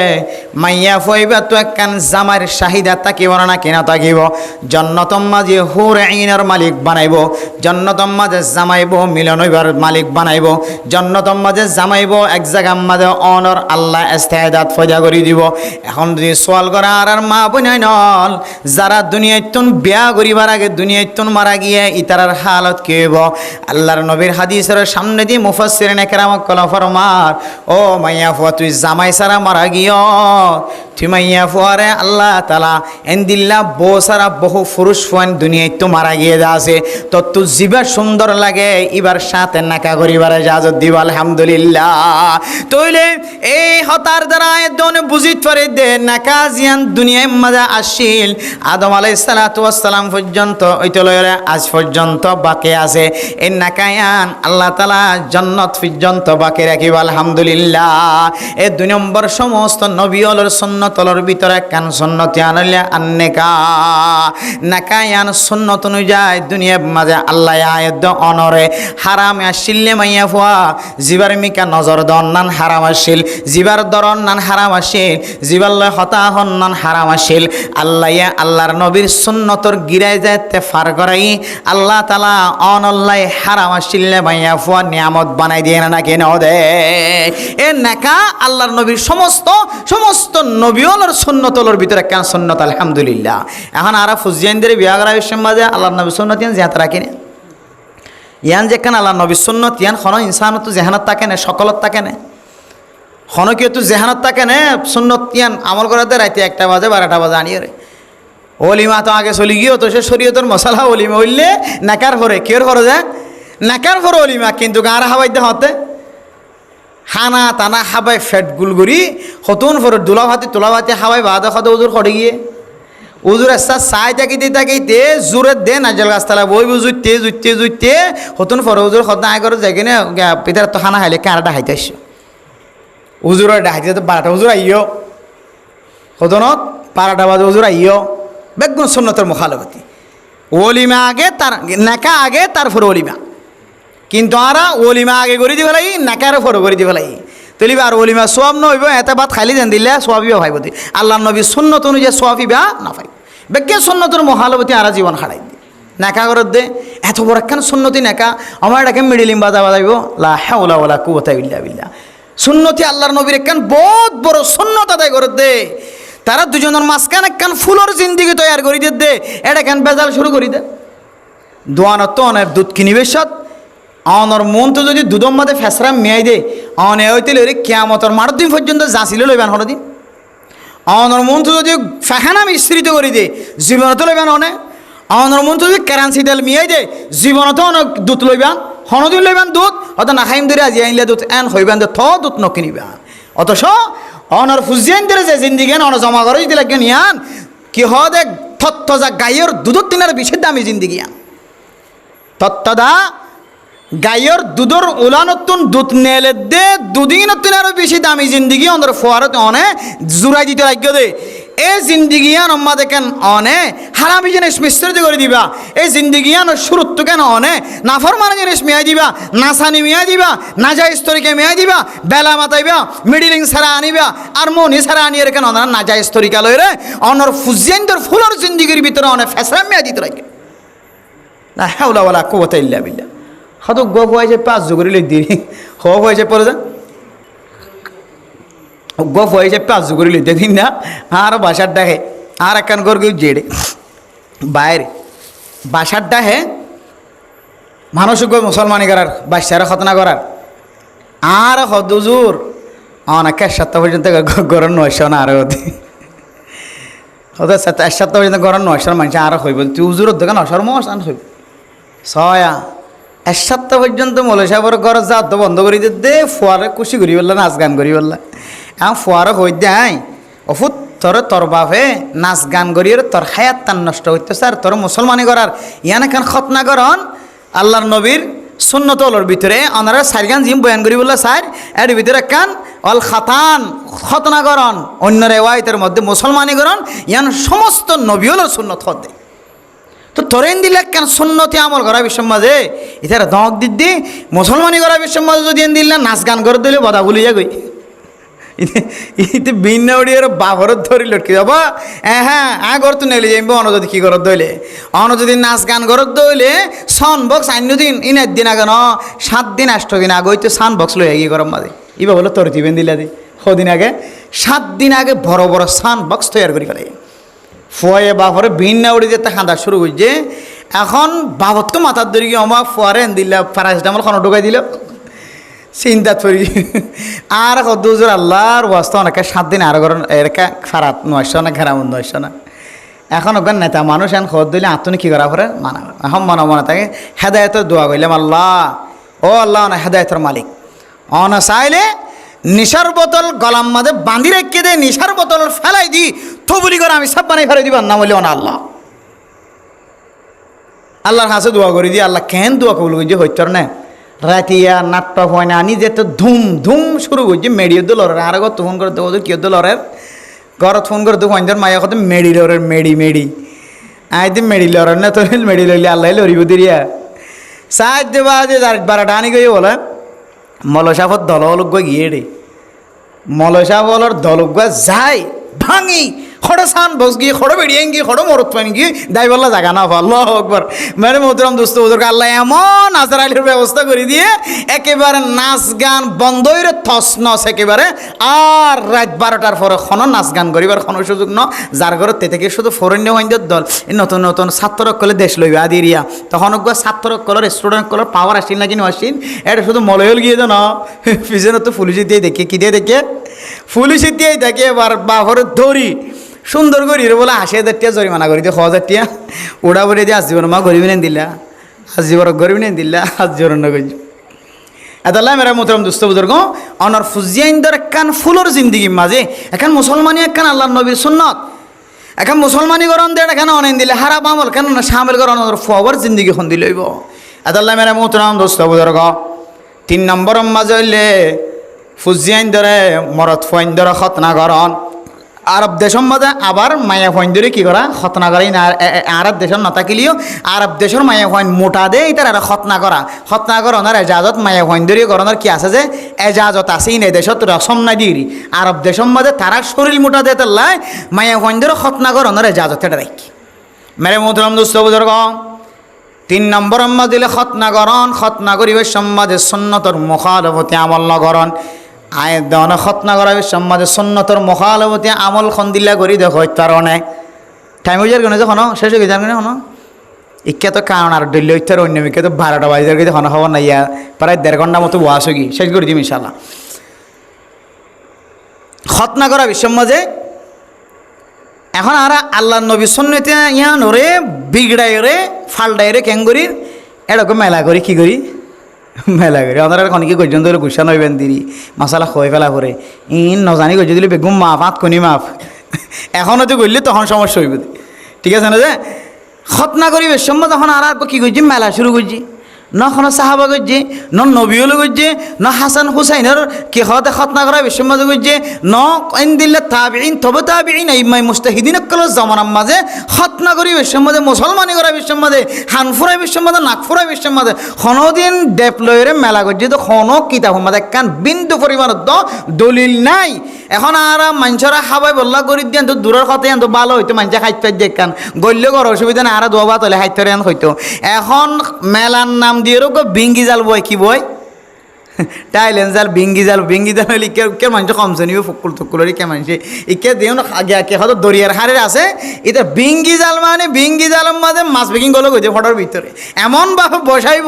মাইয়া ফইবা তো একখান জামার শাহিদা তাকিব না কিনা তাকিব জান্নাতম মাঝে হুর আইনের মালিক বানাইব জান্নাতম মাঝে জামাইব মিলন হইবার মালিক বানাইব জান্নাতম মাঝে জামাইব এক জায়গার মাঝে অনর আল্লাহ ইস্তেদাত ফয়দা করে দিব এখন যদি সওয়াল করা আর মা বনাই নল যারা দুনিয়াতুন বিয়া করিবার আগে দুনিয়াতুন মারা গিয়ে ইতারার হালত কি হইব আল্লাহর নবীর হাদিসের সামনে দিয়ে মুফাসসিরিন একরাম কল ফরমার ও মাইয়া ফুয়া তুই জামাই সারা মারা গিয়ে তুই মাইয়া ফুয়ারে আল্লাহ তাআলা এন্দিল্লা বো সারা বহু পুরুষ ফুয়ান দুনিয়ায় তো মারা গিয়ে আছে তো তুই জিবা সুন্দর লাগে এবার সাথে নাকা করিবার ইজাজত দিব আলহামদুলিল্লাহ তইলে এই হতার দ্বারা দনে বুঝিত পারে দে নাকা জিয়ান দুনিয়ায় মজা আসিল আদম আলাইহিস সালাতু ওয়াস সালাম পর্যন্ত ওইতলয়রে আজ পর্যন্ত বাকি আছে এই নাকায়ান আল্লাহ তাআলা জান্নাত পর্যন্ত বাকি রাখিব আলহামদুলিল্লাহ এই 2 নম্বর সমস্ত নবী ওলর সুন্নতলর ভিতরে কান সুন্নতি আনলে আন্নেকা নাকায়ান সুন্নত অনুযায়ী দুনিয়ার মাঝে আল্লাহ আয়াত অনরে হারাম আসিলে মাইয়া ফুয়া জিবার মিকা নজর দন নান হারাম আসিল জিবার দরন নান হারাম আসিল জিবার লয় হতা হন নান হারাম আসিল আল্লাহ আল্লাহর নবীর সুন্নতর গিরায় যাইতে ফার করাই আল্লাহ তাআলা অনল্লাই হারাম আসিলে মাইয়া ফুয়া নিয়ামত বানাই দিয়ে না কেন দে এ নাকা আল্লাহর নবীর সমস্ত নবীওয়ালার সুন্নতলর ভিতরে কেন সুন্নত আলহামদুলিল্লাহ এখন আর ফুজিয়ানদের বিয়া করা বিশ্বের মাঝে আল্লাহর নবীর সুন্নত ইয়ান জিয়াত রাখে না ইয়ান যেখান আল্লাহর নবীর সুন্নত ইয়ান খন ইনসানত তো জেহানত থাকে না সকলত থাকে না খন কেউ তো জেহানত থাকে না সুন্নত ইয়ান আমল করাতে রাইতে 1টা বাজে 12টা বাজে আনিয়ে রে ওলিমা তো আগে চলি গিয়েও তো সে শরীয়তের মশালা ওলিমা হইলে নাকার হরে কেউর হরে যায় নাকার হরে ওলিমা কিন্তু গাঁর হাবাই হতে হানা টানা হাবাই ফেট গুলগুড়ি হতুন ফর তোলা ভাতি হাবাই বাদা খাতে উজুর খড়ে গিয়ে উজুর এসা চাই তাকিতে জোরে দে নাজল গাছতলা বই জুইতে হতুন ফর উজুর খত আয় করে যাই কিনে পিতার তো খানা খাইলে কারাটা হাইতে আসছো উজুরের ডাহাইতে তো 12টা উজুর আইও হতনত 12টা বাজে উজুর আইও বেগুন সুন্নতের মুখালবতী ওলিমা আগে তার নাকা আগে তারপর ওলিমা কিন্তু আরা ওলিমা আগে করে দিয়ে ফেলাই নাকারও ফরো করে দিয়ে ফেলাই তুলিবা আর ওলিমা সোয়াব নইব এত বাদ খাইলে যেন দিলে সোয়াবিও ভাইব দি আল্লাহ নবী সুন্নত অনুযায়ী সোয়াবি বা না পাই বেগে সুন্নতের মহালবতী আরা জীবন হারাই দে নাকা করত দে এত বড় একখান সুন্নতি নাকা আমার এটাকে মিডিলিম বাজাইব লা হাওলা ওয়ালা কুওয়াতা ইল্লা বিল্লাহ সুন্নতি আল্লাহর নবীর একখান বহুত বড় সুন্নত আদায় করত দে তারা দুজনের মাঝখান একখান ফুলর জিন্দিগি তৈয়ার করি দে এটা কেন বেজাল শুরু করি দে দোয়ানত তো অনেক দুধ কিনিবে সৎ অনর মন তো যদি দুধম মাঝে ফেসরা মেয়াই দে অনে হইতে লইলে কিয়ামতর মার দিন পর্যন্ত যাচিলে লইবেন হর দিন অনর মন তো যদি ফেহানা মিশ্রিত করে দে জীবনত লইবেন অনে অনর মন তো যদি কারেন্সি তেল মিয়াই দে জীবনত অনেক দুধ লইবেন হনদিন লইবেন দুধ অত নাখাইম ধরে আজি আইনলে দুধ এন হইবেন থ দুধ নকিনিবেন অথচ অনর ফুজিয়ান ধরে যে জিন্দিগেন অন জমা করে যদি লাগেন ইয়ান কি হদে থত্ত যা গাইয়ের দুধর তিনার বিশেষ দামি জিন্দিগি ইয়ান তত্তদা গাইয়ের দুধর উলানতুন দুধ নেলে দে দুদিনতুন আরো বেশি দামি জিন্দিগি অন্তর ফোয়ারত অনে জুড়াই দিতে রাজ্য দে এই জিন্দিগিয়ান অম্মা দেখেন অনে হারামি জিনিস মিশ্রিত করে দিবা, এই জিন্দিগিয়ান সুরত্ব কেন অনে নাফরমান জিনিস মিয়া দিবা, নাসানি মিয়া দিবা, নাজাইজ তরিকে মিয়া দিবা, বেলা মাতাইবা, মিডিলিং ছাড়া আনিবা, আর মনি ছাড়া আনিয়ে কেন অনার নাজাইজ তরিকা লইরে অনর ফুজিয়ানদের ফুলর জিন্দিগির ভিতরে অনেক ফেসরা মিয়া দিতে রাখে। না হাওলা ওয়ালা কুওয়াতা ইল্লা বিল্লাহ। হয়তো গপ হয়েছে 5 জুগরি লই দিই, হক হয়েছে পরে যা গপ হয়েছে 5 জুগরি লই দিন না, আর বাসার ডাকে আর একখান ঘর কেউ জেড়ে বাইরে বাসার ডাহে মানুষ মুসলমানি করার বাচ্চারা খতনা করার আর হদুজুর অনেক 1 সপ্তাহ পর্যন্ত গরম 900 না, আরো হতে 1 সপ্তাহ পর্যন্ত গরম 900 মানুষ আরো হইব, তুই উজুরের দোকান অসর মশ আন হইব ছয়া 1 সপ্তাহ পর্যন্ত মৌলভী সাহেবের ঘর যাত বন্ধ করে দে, ফুয়ারে খুশি করি বললা, নাচ গান করি বললা। এখন ফুয়ারে হই দেয় অফুত তোর বাপে নাচ গান করি তোর হায়াত তার নষ্ট হইতেছে, আর তোর মুসলমানি করার ইয়ান এখন খতনা করন আল্লাহর নবীর সুন্নতলর ভিতরে ওনারা 4 গান জিম বয়ান করি বললা, স্যার এর ভিতরে কান অল খাতান খতনা করন, অন্য রেওয়ায়তের মধ্যে মুসলমানি করন ইয়ান সমস্ত নবী হলো সুন্নত হতে। তো তোরেন দিলে কেন সুন্নতি আমল করা বিশ্বের মাঝে এটার দক দিদি মুসলমানি করা বিশ্বের মাঝে যদি দিল না নাচ গান করে দিলে বদা ভুলি যাগই ইতে ভিন্ন ওড়িয়ার বাঘরত ধরি লটকি যাবা। হ্যাঁ আগর তো নেলে যাইব অন যদি কি করত দইলে অন যদি নাচ গান করত দইলে সাউন্ড বক্স আইন দিন ইনের দিন আগে 7 দিন 8 দিন আগে হইতো সাউন্ড বক্স লই গিয়ে গরম মাঝে ইবা বলো তোর দিবেন দিলা দি সদিন আগে 7 দিন আগে বড় বড় সাউন্ড বক্স তৈরি করে ফেলে ফুয়ায়ে বাপরে ভিন্ন উড়ি যেতে খাঁদা শুরু করছে। এখন বাবর তো মাথার ধরে গিয়ে আমার ফুয়ারে দিলা প্যারাসিটামল খানো ঢোকাই দিল চিন্তা করি আর দুজোর আল্লাহর বস্তা অনেকে 7 দিন আরো করেন এরকা খারাপ 900 না ঘেরাম 900 না। এখন ওখান নেতা মানুষ এখন খবর দিলে আত্মনি কী করা পরে মানা এখন মনে থাকে হেদায়তের দোয়া করলাম, আল্লাহ ও আল্লাহ না হেদায়তের মালিক অনা চাইলে নিশার বোতল গলাম মাঝে বাঁধি রেখে দে, নিশার বোতল ফেলাই দি থবুলি করে আমি সব বানাই ফেলাই দিবার না বললে না আল্লাহ আল্লাহর কাছে দোয়া করে দি। আল্লাহ কেন দোয়া কবুল করছি হইতর না রাতিয়া নাটক হয় না আনি যে তো ধুম ধুম শুরু করছি মেডিও দোলরের আর ঘর ফোন করে দেবো কেউ দোলরের ঘরত ফোন করে দেবো অঞ্জন মায়া কত মেডি লরের মেডি আই দি মেডি লরের না তোর মেডি লইলে আল্লাহ লরিব দিরিয়া সাহায্য দেবা যে 12টা আনি গিয়ে বলে মলসাফর দলক গিয়ে রে মলসাফর দলক যায় ভাঙি খড়ো সান বস গিয়ে খড়ো বেরিয়ে গিয়ে খড়ো মরত পানি গিয়ে দাই বললা জাগা না আল্লাহু আকবার। মানে মোহতরম দোস্ত ওদেরকে আল্লাহ এমন আজরাইলের ব্যবস্থা করে দিয়ে একেবারে নাচ গান বন্ধ হয়ে থস নস একেবারে আর রাত 12টার পরে কোনো নাচ গান করিবার কোনো সুযোগ ন, যার ঘরের তে থেকে শুধু ফরেন্য হইন্দের দল নতুন নতুন ছাত্রক কলে দেশ লইবে আদিরিয়া তখন ছাত্রক কলর স্টুডেন্ট কলর পাওয়ার আসিন না কিনে আসিন এটা শুধু মলয়ল গিয়ে তো না পিছনে তো পুলিশ দিয়ে দেখে কী দিয়ে দেখে পুলিশ দিয়েই দেখে এবার বাঘরের ধরি সুন্দর করি বলে 80,000 টাকা জরিমানা করি 1000 টাকা ওড়া বলে দিয়ে আজীবন মা গরিব নেন দিলা আজীবন গরিব নেন দিলা আজীবন না করি এতাল্লাহ মেরা মোহতরম দুস্থ বুজুর্গ অনর ফুজিয়াইন্দর একখান ফুলর জিন্দিগির মাঝে এখন মুসলমানি একখান আল্লাহ নবীর সুন্নত এখন মুসলমানি গরম দেয় এখানে অনেক দিলে হারা আমল কেন না সামিল গরম ফবর জিন্দিগি খন দিল হইব। এতাল্লাহ মেরা মোহতরম দুস্থ বুজুর্গ 3 নম্বর মাঝে হইলে ফুজিয়াইন্দরে মরত ফুয়াইন্দরে খতনা গরম আরব দেশের মধ্যে আবার মায়া ফয়েন ধরে কী করা খতনা করা না আরব দেশের না থাকিলেও আরব দেশের মায়া ফয়েন মোটা দেয় তার আর খতনা করা ওনার এজাজত মায়া ফয়েন ধরে করানোর কি আছে যে এজাজত আছে এই দেশত রসম না দিই আরব দেশের মধ্যে তারা শরীর মোটা দেয় তার লাই মায়া ফয়েন ধরে খতনা করানোর এজাজত এটা রাখি মেরে মোহতরম দোস্ত বুজুর্গ 3 নম্বর দিলে খতনা করিবার সম্মাদে সুন্নতর মুখালফতি আমল নগরণ আয় দন খতনা করা সমাজে সুন্নতর মুখালফতি আমল খন্দিল্লা করি দেখো তার অনেক টাইম হয়ে যার যখন শেষ হয়ে যান কেন ইকে তো কারণ আর ডেলি হইতার অন্য মিকে তো 12টা বাজে যার এখন খবর নাই ইয়া প্রায় 1.5 ঘন্টা মতো ওয়াশ হয়ে শেষ করে দিম ইনশাল্লাহ। খতনা করা সমাজে এখন আর আল্লাহ নবী সুন্নতে ইয়া নরে বিগড়াই রে ফালডাই রে ক্যাঙ্গুরির এরকম মেলা করি কি করি মেলা করি ওনারা অনেকে গর্জন ধরে গুসান হইবেন দিদি মশালা খোয় ফেলা করে নজানি গর্জ দিলে বেগুম মাফ কনি মাফ এখনও তো করলে তখন সমস্যা হইব ঠিক আছে না যে খতনা করি বেশ সম্মত তখন আর কী করছি মেলা শুরু করছি ন কোনো সাহাবা গজ্জে ন নবীল গজ্জে ন হাসান হুসাইনের কি হতে খতনা করা বিশ্বের মাঝে গজ্জে ন ইনদিল্লা তাবিঈন তবে তাবিঈন ইমাম মুস্তাহিদিন কল জামানার মাঝে খতনা করি বিশ্বের মাঝে মুসলমানি করা বিশ্বের মাঝে হানফুরাই বিশ্বের মাঝে নাকফুরাই বিশ্বের মাঝে কোনোদিন ডেপ্লয়ের মেলা গজ্জে তো কোনো কিতাবের মাঝে কান বিন্দু পরিমাণত দলিল নাই। এখন আর মানুষরা খাবাই বললা করি দিয়ে তো দূরের কথা তো ভালো হইতো মানুষে খাইতে পাই দেখান গল্য কর অসুবিধা না আর দোয়া তলে খাইতে হইতো। এখন মেলার নাম দিয়ে বিঙ্গি জাল বই কি বই টাইলেন জাল বিঙ্গি জাল হলে কে মানুষ কমছে নিবে ফুকুল টুকুলের কে মানুষ ইকে দিও না কে হয়তো দরিয়ার হারের আছে এটা বিঙ্গি জাল মানে বিঙ্গি জালের মাঝে মাছ বিকিং গলো গেছে ফটোর ভিতরে এমনভাবে বসাইব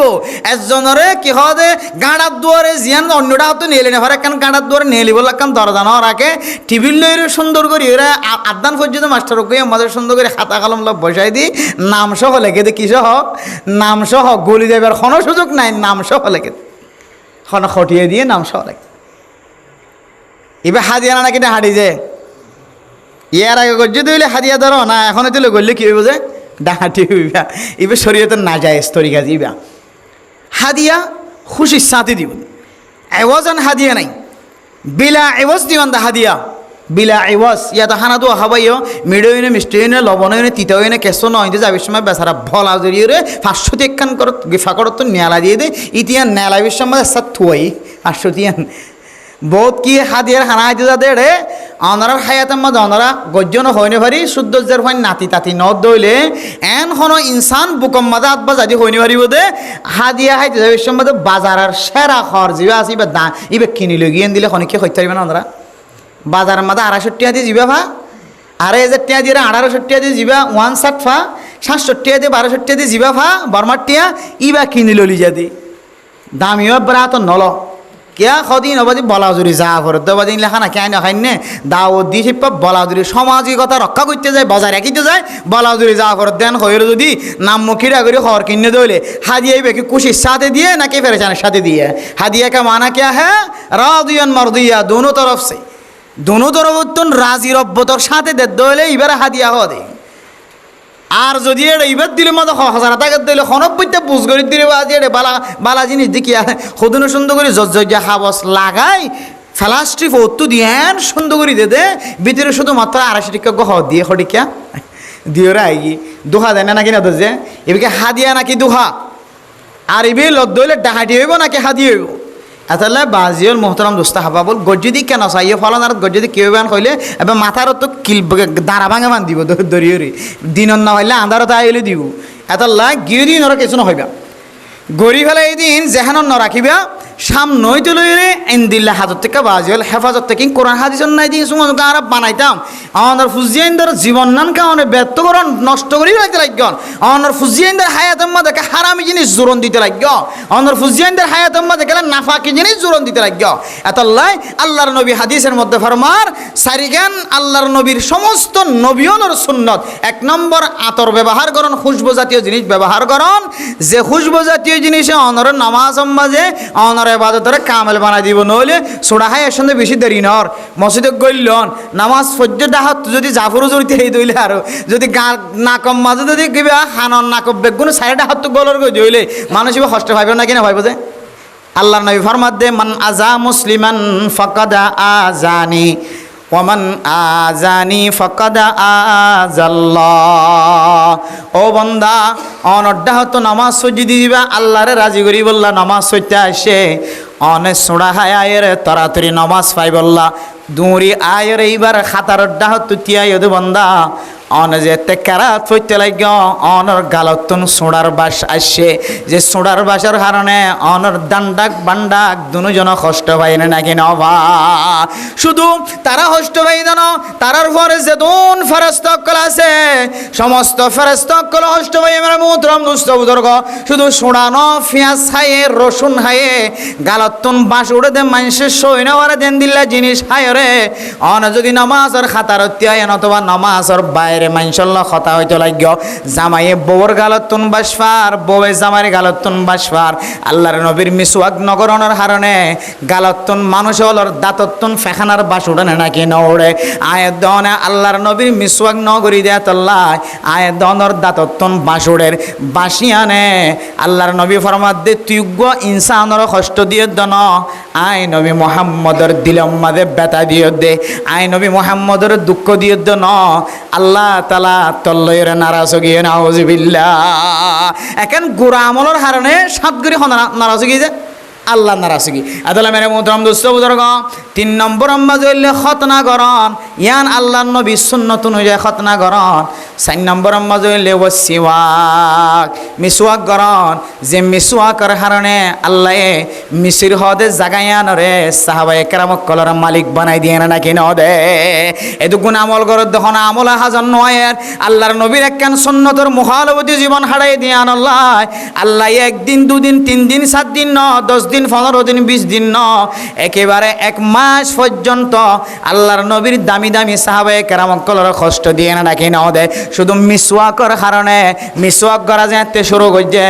একজনরে কি হতে গাঁড়ার দুয়ারে জিয়ান অন্যটা হয়তো নিয়ে না হরে কারণ গাঁড়ার দুয়ারে নিয়ে লিব কারণ দরজা না রাখে টিভির লইরে সুন্দর করে এরা আদান পর্যন্ত মাস্টার ওকে আমাদের সুন্দর করে খাতা কলম বসাই দিই নাম সহ লেগে দে কিসহ নাম সহ গলি দেবার কোনো সুযোগ নাই নাম সহ লেগে খনা খটিয়ে দিয়ে নাম সহ লাগে এবার হাদিয়া না নাকি হাঁড়ি যে ইয়ার আগে গজ্জে দিলে হাদিয়া ধরো না এখন তুলে গড়লে কি হইব যে ডাহাটি হইবা এবার শরীয়তের না যায় তরিকা দিবা হাদিয়া খুশির সাথে দিব এওয়াজান হাদিয়া নাই বিলা এওয়াজ দিবান দা হাদিয়া বিলা এওয়াজ ইয়াত হানা তো হাবাইও মিডইনে মিষ্টিনে লবণইনে তিতাইনে কেসো নইতে যাবির সময় বেচারা ভলা জড়িয়ে 500 টেক্কান কর গিফা করত তো নেলা দিয়ে দে ইতিয়ান নেলা বিশ্বমে সাত থুই 500 তিয়ান বহুত কি হাদিয়ার হানা আইতে যাদের রে অনারা হায়াতের মধ্যে অনারা গজ্জন হইনে পারি শুদ্ধজ্জার ফাইন নাতি তাতি ন দইলে এন হন ইনসান বুকম মাদা আতবা যদি হইনে পারিব দে হাদিয়া হাইতে যাবির সময় বাজারের সেরা খর জিবা আসি বা দা ইবে কিনি লগিয়ে দিলে খনিকে হইতে পারিবে না অনারা বাজারের মাঝে 250 টাকা দিয়ে যাবা ভা 2,000 টাকা দিয়ে 1800 টাকা দিয়ে যাবা 160 ফা 700 টাকা দিয়ে 1200 টাকা দিয়ে যাবা ভা বর্মার টিয়া ইবা কিনি ললি যাদি দামিও ব্রাত নল কিয়া খদিন অবাদি বলাজুরি যা করে দবাদি লেখা না কেন খাই নে দাও দি শিপা বলাজুরি সামাজিকতা রক্ষা করতে যায় বাজার রাখিতে যায় বলাজুরি যা করে দেন হইল যদি নাম মুখিরা করে খবর কিনে দইলে হাদিয়া বেকি খুশির সাথে দিয়ে নাকি পেরেছানের সাথে দিয়ে হাদিয়া কা মানা क्या है রাদিয়ান মারদিয়া दोनों तरफ से दोनों तरफ রাজি রব্বতর সাথে দে দইলে এবারে হাদিয়া হওয়া দেয় আর যদি এটা এবার দিলে মতো 1000 টাকা দিলে খনব্বইটা বুঝ করে দিলে আজি এটা বালা বালা জিনিস দেখি সদুন সুন্দর করে জজ্জা হাবস লাগাই প্লাস্টিক ফটো দিয়ে সুন্দর করে দে দে ভিতরে শুধুমাত্র 250 টাকা গহ দিয়ে খটিকা দিয়ে রাখি দুহা দেয় না নাকি না যে এদিকে হাদিয়া নাকি দুহা আর এবে লদ দইলে ডাহাটি হইব নাকি হাদিয়া হইব আসলে বাজিওল মোহতরম দোস্তা হাবা বল গজ্জদি কেন চাইয়ে ফলন আর গজ্জদি কেউ বান কইলে এবার মাথার তো কিল দাঁড়া ভাঙে বান দিব দরিয়রি দিনত না হইলে আন্ধারতে আইলে দিব এতলা গিয়ে দিন ওরা কিছু নহইবা গড়ি ফেলে এই দিন যেহান ন রাখিবা সামনই তো লইলে ইন্দিল্লা হাজত থেকে বাজিওল হেফাজত থেকে কোরআন হাদিসন নাই দিয়ে সুমন আর বানাইতাম আমার ফুজিয়াইন্দার জীবন নান কারণে ব্যর্থ করন নষ্ট করি রাখতে লাগন আমার ফুজিয়াইন্দার হায়াতের মধ্যে হারামি জিনিস জোরন দিতে লাগ আমার ফুজিয়াইন্দার হায়াতের মধ্যে গেলে নাফাকি জিনিস জোরন দিতে লাগ এতলাই আল্লাহর নবী হাদিসের মধ্যে ফরমার সারিগান আল্লাহর নবীর সমস্ত নবীওর সুন্নত 1 নম্বর আতর ব্যবহার করন খুশবু জাতীয় জিনিস ব্যবহার করন যে খুশবু জাতীয় জিনিসে অনর নামাজ মাঝে অনর এবাদতরে কামেল বানাই দিব নইলে সোড়া হাই এর সঙ্গে বেশি দেরি নর মসজিদে গইলন নামাজ ফজ্জ দাহাত যদি জাফরও জড়িতে এই দইলে আর যদি গা নাকম মাঝে যদি কিবা হানন নাকব বেগুন সাইডে হাত গলর গই দইলে মানুষ এবার কষ্ট পাইবে না কিনা ভাইব যে আল্লাহর নবী ফরমাত দে মান আজা মুসলিমান ফাকাদা আজানি ওমান আজানি ফাকাদা আজাল্লাহ ও বান্দা অনড্ডাহত নামাজ সজ্জি দিবা আল্লাহরে রাজি করি বললা নামাজ সইতে আসে অনে সোড়া হায় আয়ের তাড়াতাড়ি নামাজ পাই বললা দূরি আয়ের এইবার খাতার ডাহত তিয়াই দে বান্দা অন যেতে কেরাত ফইতে লাগ অনর গালতন সোড়ার বাস আসে যে সোড়ার বাসার কারণে অনর দান্ডাক বান্ডাক দুজন কষ্ট পাই না নাকি নবা শুধু তারা কষ্ট পাই জান তারার পরে যে দুন ফেরেশতাকল আছে সমস্ত ফেরেশতাকল কষ্ট পাই আমার মুহতরম দোস্ত বুজুর্গ শুধু সোড়ানো পেঁয়াজ খায়ে রসুন খায়ে গালতন বাস উড়ে দে মানুষের সইনাওয়ারে দেন দিল্লা জিনিস খায় রে অন যদি নামাজের খাতার তিয়ায় অথবা নামাজের বাইরে বাইরে মাইনশাল্লাহ কথা হইতে লাগ জামাইয়ে বউর গালতুন বাসফার বউয়ে জামাইয়ের গালতুন বাসফার আল্লাহর নবীর মিসওয়াক নগরণের হারণে গালতুন মানুষ হলর দাঁততুন ফেখানার বাস উড়ানে নাকি নড়ে আয়ের দনে আল্লাহর নবীর মিসওয়াক নগরী দেয় তল্লাহ আয়ের দনর দাঁততুন বাসুড়ের বাসিয়ানে আল্লাহর নবী ফরমাদ দে তুগ্য ইনসানর কষ্ট দিয়ে দন আয় নবী মোহাম্মদর দিলম মাদে বেতা দিয়ে দে আয় নবী মোহাম্মদর দুঃখ দিয়ে দন আল্লাহ তালা তল্লয়ের নারাজ গিয়ে নাউজুবিল্লাহ এখন গুড়া আমলের হারণে সাতগুড়ি নারাজ গিয়ে যে আল্লাহ নারাজগি আদালা মেরে মোহতরম দোস্ত বুজুর্গ 3 নম্বর আম্মাজ হইলে খতনা করন ইয়ান আল্লাহর নবী সুন্নত অনুযায়ী খতনা করন 4 নম্বর আম্মাজ হইলে ওয়াসিওয়াক মিসওয়াক করন যে মিসওয়াকের কারণে আল্লাহে মিসির হদে জাগায়ান রে সাহাবায়ে কেরামক কলর মালিক বানাই দিয়ে না নাকি নদে এদুগুণ আমল করে তখন আমল হাজার নয় আল্লাহর নবীর একখান সুন্নতর মুখালবতী জীবন হারাই দিয়ান আল্লাহ একদিন দুদিন 3 দিন 7 দিন ন 10 দিন 15 দিন 20 দিন ন একেবারে 1 মাস পর্যন্ত আল্লাহর নবীর দামি দামি সাহাবায়ে কেরামক কলর কষ্ট দিয়ে না নাকি নদে শুধু মিসওয়াকের কারণে মিসওয়াক করা যেতে শুরু করছে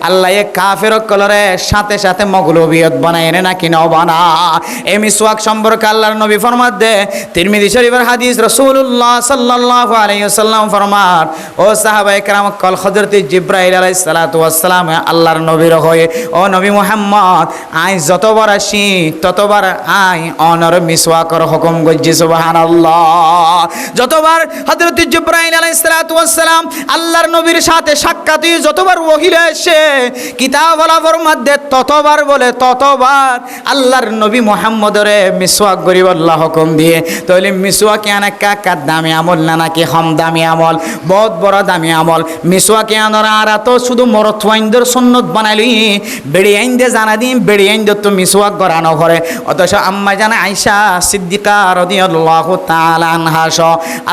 আল্লাহ কাফের কলরে সাথে সাথে মগলবিয়ত বানায় এনে নাকি ন বানা এই মিসওয়াক সম্পর্কে আল্লাহর নবী ফরমাত দে তিরমিজি শরীফের হাদিস রাসূলুল্লাহ সাল্লাল্লাহু আলাইহি ওয়াসাল্লাম ফরমান ও সাহাবায়ে কেরামক কল হযরত জিবরাইল আলাইহিস সালাতু ওয়াস সালাম আল্লাহর নবীর হয়ে ও নবী মুহাম্মদ আই যতবার আসি ততবার আই অনর মিসওয়াকের হুকুম করছি সুবহানাল্লাহ যতবার হযরত জিবরাইল আলাইহিস সালাতু ওয়াস সালাম আল্লাহর নবীর সাথে সাক্ষাৎ যতবার ওহিলে এসে কিতাব আলাফর মধ্যে ততবার বলে ততবার আল্লাহর নবী মুহাম্মদরে মিসওয়াক করিব আল্লাহ হুকুম দিয়ে তাহলে মিসওয়াক অনেক কাকা দামি আমল না নাকি কম দামি আমল বহুত বড় দামি আমল মিসওয়াক আনরা আর তো শুধু মরত ওয়াইন্দের সুন্নত বানাইলি বেড়ি আইন দে জানা দিন বেড়ি আইন দে তো মিসওয়াক করানো করে অথচ আম্মা জানা আয়েশা সিদ্দিকা রাদিয়াল্লাহু তাআলা আনহা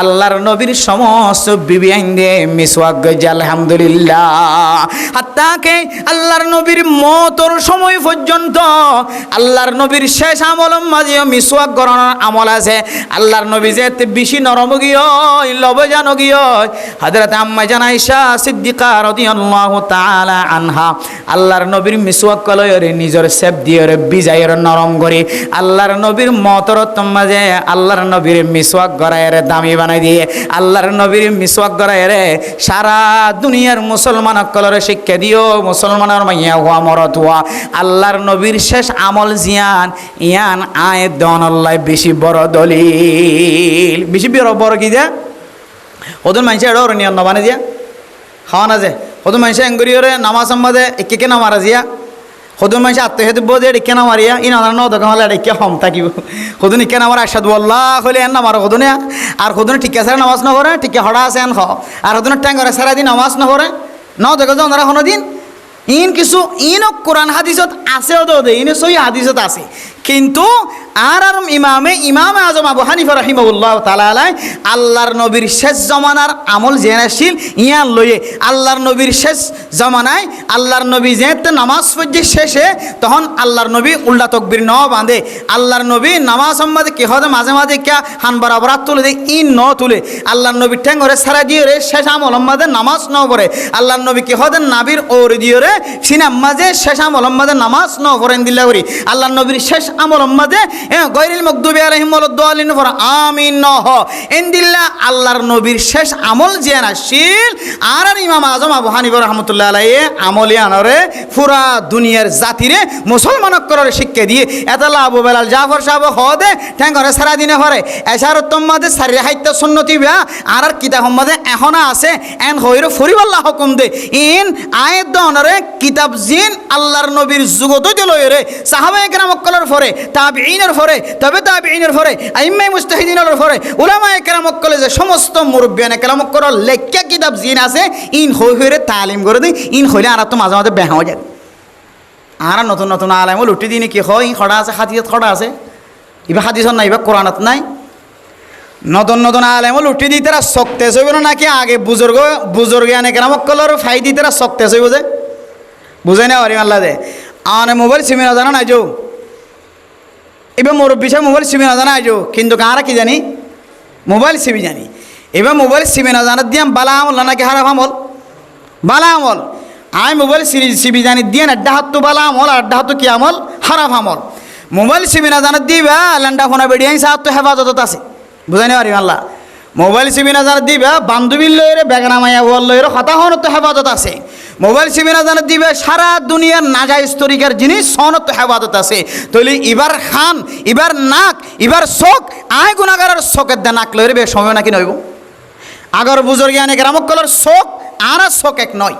আল্লাহর নবীর সমস্ত বিবি আইন দে মিসওয়াক গজ আলহামদুলিল্লাহ হাত্তাকে আল্লাহর নবীর মওতর সময় পর্যন্ত আল্লাহর নবীর শেষ আমল মাঝে মিসওয়াক করানোর আমল আছে আল্লাহর নবী যে বেশি নরম গিয়ে লবজানো গিয়ে হযরত আম্মা জানা আয়েশা সিদ্দিকা রাদিয়াল্লাহু তাআলা আনহা আল্লাহর নবীর মিসওয়াক কলয়রে নিজের সেব দিয়ে বিজায়ের নরম করে আল্লাহর নবীর মওতর মাঝে আল্লাহর নবীর মিসওয়াক গড়ায়ের দামি বানাই দিয়ে আল্লাহর নবীর মিসওয়াক গড়ায়ের সারা দুনিয়ার মুসলমান কলরে শিক্ষা দিও মুসলমানের মাইয়া হওয়া মরত হওয়া আল্লাহর নবীর শেষ আমল জিয়ান ইয়ান আয় দন আল্লাহ বেশি বড় দলিল বেশি বড় কি যা ওদের মানুষ এটা ওর নিয়ম নবানে দিয়া খাওয়া না যে ওদের মানুষ এঙ্গুরিওরে নামাজ সম্বাদে একে নামারা জিয়া সদুন মানুষ আত্মহেতু বোধ এডিকে নামারিয়া ই নানা দোকান হলে এডিকে হম থাকিব সদুন ইকে নামার আশাদু আল্লাহ হলে এন নামার সদুনে আর সদুনে ঠিকে আছে নামাজ নকরে ঠিকে হরা আছে এন খ আর সদুনের ট্যাঙ্গরে সারা দিন নামাজ নকরে ন দেখো যে ওনারা কোনো দিন ইন কিছু ইনও কোরআন হাদিসত আছে ওদের ইন সই হাদিসত আছে কিন্তু আর ইমাম আজম আবু হানিফা রাহিমাহুল্লাহ তাআলা আলাই আল্লাহর নবীর শেষ জমানার আমল জেনাশীল ইয়ান লয়ে আল্লাহর নবীর শেষ জমানায় আল্লাহর নবী যেতে নামাজ পড়ছে শেষে তখন আল্লাহর নবী উল্টা তকবীর ন বাঁধে আল্লাহর নবী নামাজ সম্বাদে কি হয় মাঝে মাঝে কিয়া হান বরাবর তুলে দেয় ইন ন তুলে আল্লাহর নবী ঠ্যাঙ্গরে সারা দিয়ে রে শেষ আমল মাঝে নামাজ ন পড়ে আল্লাহর নবী কি হয় নাবির ওর দিয়ে রে সিনাম মাঝে শেষ আমল মাঝে নামাজ ন পড়েন দিল্লা করি আল্লাহর নবীর শেষ আমল মাঝে গৈরিল মকদুবি আলাইহিম ওয়ালাদ-দালিন ফর আমিন নহ ইনদিল্লাহ আল্লাহর নবীর শেষ আমল জেনাশীল আর ইমাম আজম আবু হানিফা রাহমাতুল্লাহ আলাইহি আমলিয়ানরে পুরা দুনিয়ার জাতিরে মুসলমানক করার শিক্ষা দিয়ে এতালা আবু বেলাল জাফর সাহেব হদে ঠ্যাঙ্গরে সারা দিনে পড়ে এশারতম মাঝে সারি হাইত্য সুন্নতি বিয়া আর কিতাব মাঝে এখনো আছে এন হইর ফরিবাল্লাহ হুকুম দে ইন আয়াত দনরে কিতাব জিন আল্লাহর নবীর যুগত দিলরে সাহাবায়ে কেরামক কলর পরে তাবিঈনের পরে তবে তাবিঈনের পরে আইম্মায়ে মুজতাহিদিনের পরে উলামায়ে কেরামক কলে যে সমস্ত মুরব্বিয়ানে কেরামক করার লেখা কিতাব জিন আছে ইন হইরে তালিম করে দেই ইন হইলে আর তো মাঝে মাঝে বেহা হয়ে যায় আর নতুন নতুন আলেম লুটি দিনে কি হয় খড়া আছে হাদিসত খড়া আছে ইবা হাদিসত নাই ইবা কোরআনত নাই নতুন নতুন আলেম লুটি দিই তারা শক্তে চইব না নাকি আগে বুজুর্গ আনে কেরামক কলর ফাই দি তারা শক্তে চইব যে বুঝাই না হরি আল্লাহ দে আনে মোবাইল সিমে না জানা নাই যাও এবার মুরব্বী সাহেব মোবাইল সিবি না জানা আইজো কিন্তু কারা কি জানি মোবাইল সিবি জানি এবার মোবাইল সিবি না জানার দিয়াম বালা আমল না নাকি হারাম আমল? বালা আমল। আমি মোবাইল সিবি জানি দিয়ে আড্ডা হাত তো বালা আমল, আড্ডা হাত তো কি আমল? হারাম আমল। মোবাইল সিবি না জানার দিবা ল্যান্ডা ফোনা বেড়িয়ে সাহায্য তো হেফাজত আছে, বুঝাই না পারি আল্লাহ। মোবাইল সিবি না জানার দিবা বান্ধবীর লইরে বেগানা মাইয়া বল লইরে কথা হন তো হেফাজত আছে। মোবাইল সিবি না জানার দিবে সারা দুনিয়ার নাজাইজ তরিকার জিনিস সনদ তো হেফাজত আছে। তাহলে এবার খান, এবার নাক, এবার চোখ, আয় গুণাগারের চোখের দা নাক লইরে বে সময় নাকি নইব। আগর বুজুর্গিয়ানে গ্রামকলের চোখ আর চোখ এক নয়।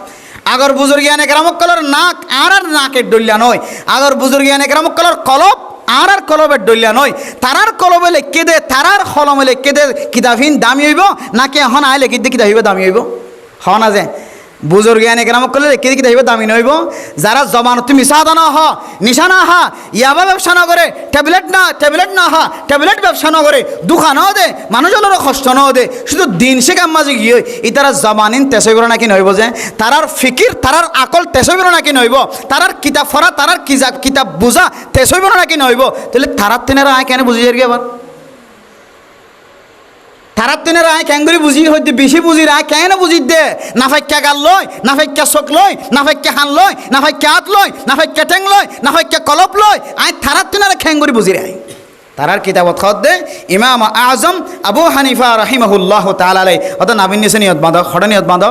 আগর বুজুর্গিয়ানে গ্রামকলের নাক আর নাকের ডলিয়া নয়। আগর বুজুর্গিয়ানে গ্রামকলের কলব আর কলবের ডলিয়া নয়। তারার কলবে লেখকে দে, তারার কলমে লেখকে দে কিতাবহীন দামি হইব নাকি এখন আয় লেখি দিয়ে কিতাব হইব দামি হইব? হ না যে বুজুর্গিয়ানে গ্রামক করলে লেখকে দিয়ে কিতাব হইব দামি নইব। যারা জবানত মিশা না হ, নিশানা হা, ইয়াবা ব্যবসা না করে, ট্যাবলেট না হা, ট্যাবলেট ব্যবসা না করে, দুখানও দে, মানুষজনেরও কষ্ট নও দে, শুধু দিন শেখার মাঝে গিয়ে ই তারা জবানিন তেসইব নাকি নইব যে, তারার ফিকির তারার আকল তেসইব নাকি নইব, তারার কিতাব ফরা তারার কিতাব বুঝা তেসইব নাকি নইব। তাহলে তারার তিনারা আয় কেন বুঝি যার আবার? তারার তিনের আয় ক্যাঙ্গুরি বুঝি হইতে বেশি বুঝি রায় কেন বুঝি দে? না ফাইক্যা গাল লয়, না ফাইক্যা চোখ লয়, না ফাইক্যা হান লয়, না ফাইক্যা হাত লয়, না ফাইক্যা ঠেং লয়, না ফাইক্যা কলপ লয়, আয় তারার তিনারা খ্যাঙ্গুরি বুঝি রায়। তারার কিতাবত খদ দে ইমাম আজম আবু হানিফা রাহিমাহুল্লাহ তাআলা আলাইহি অত নাবিন নিচে নিয়ত বাঁধো, খড় নিয়ত বাঁধো,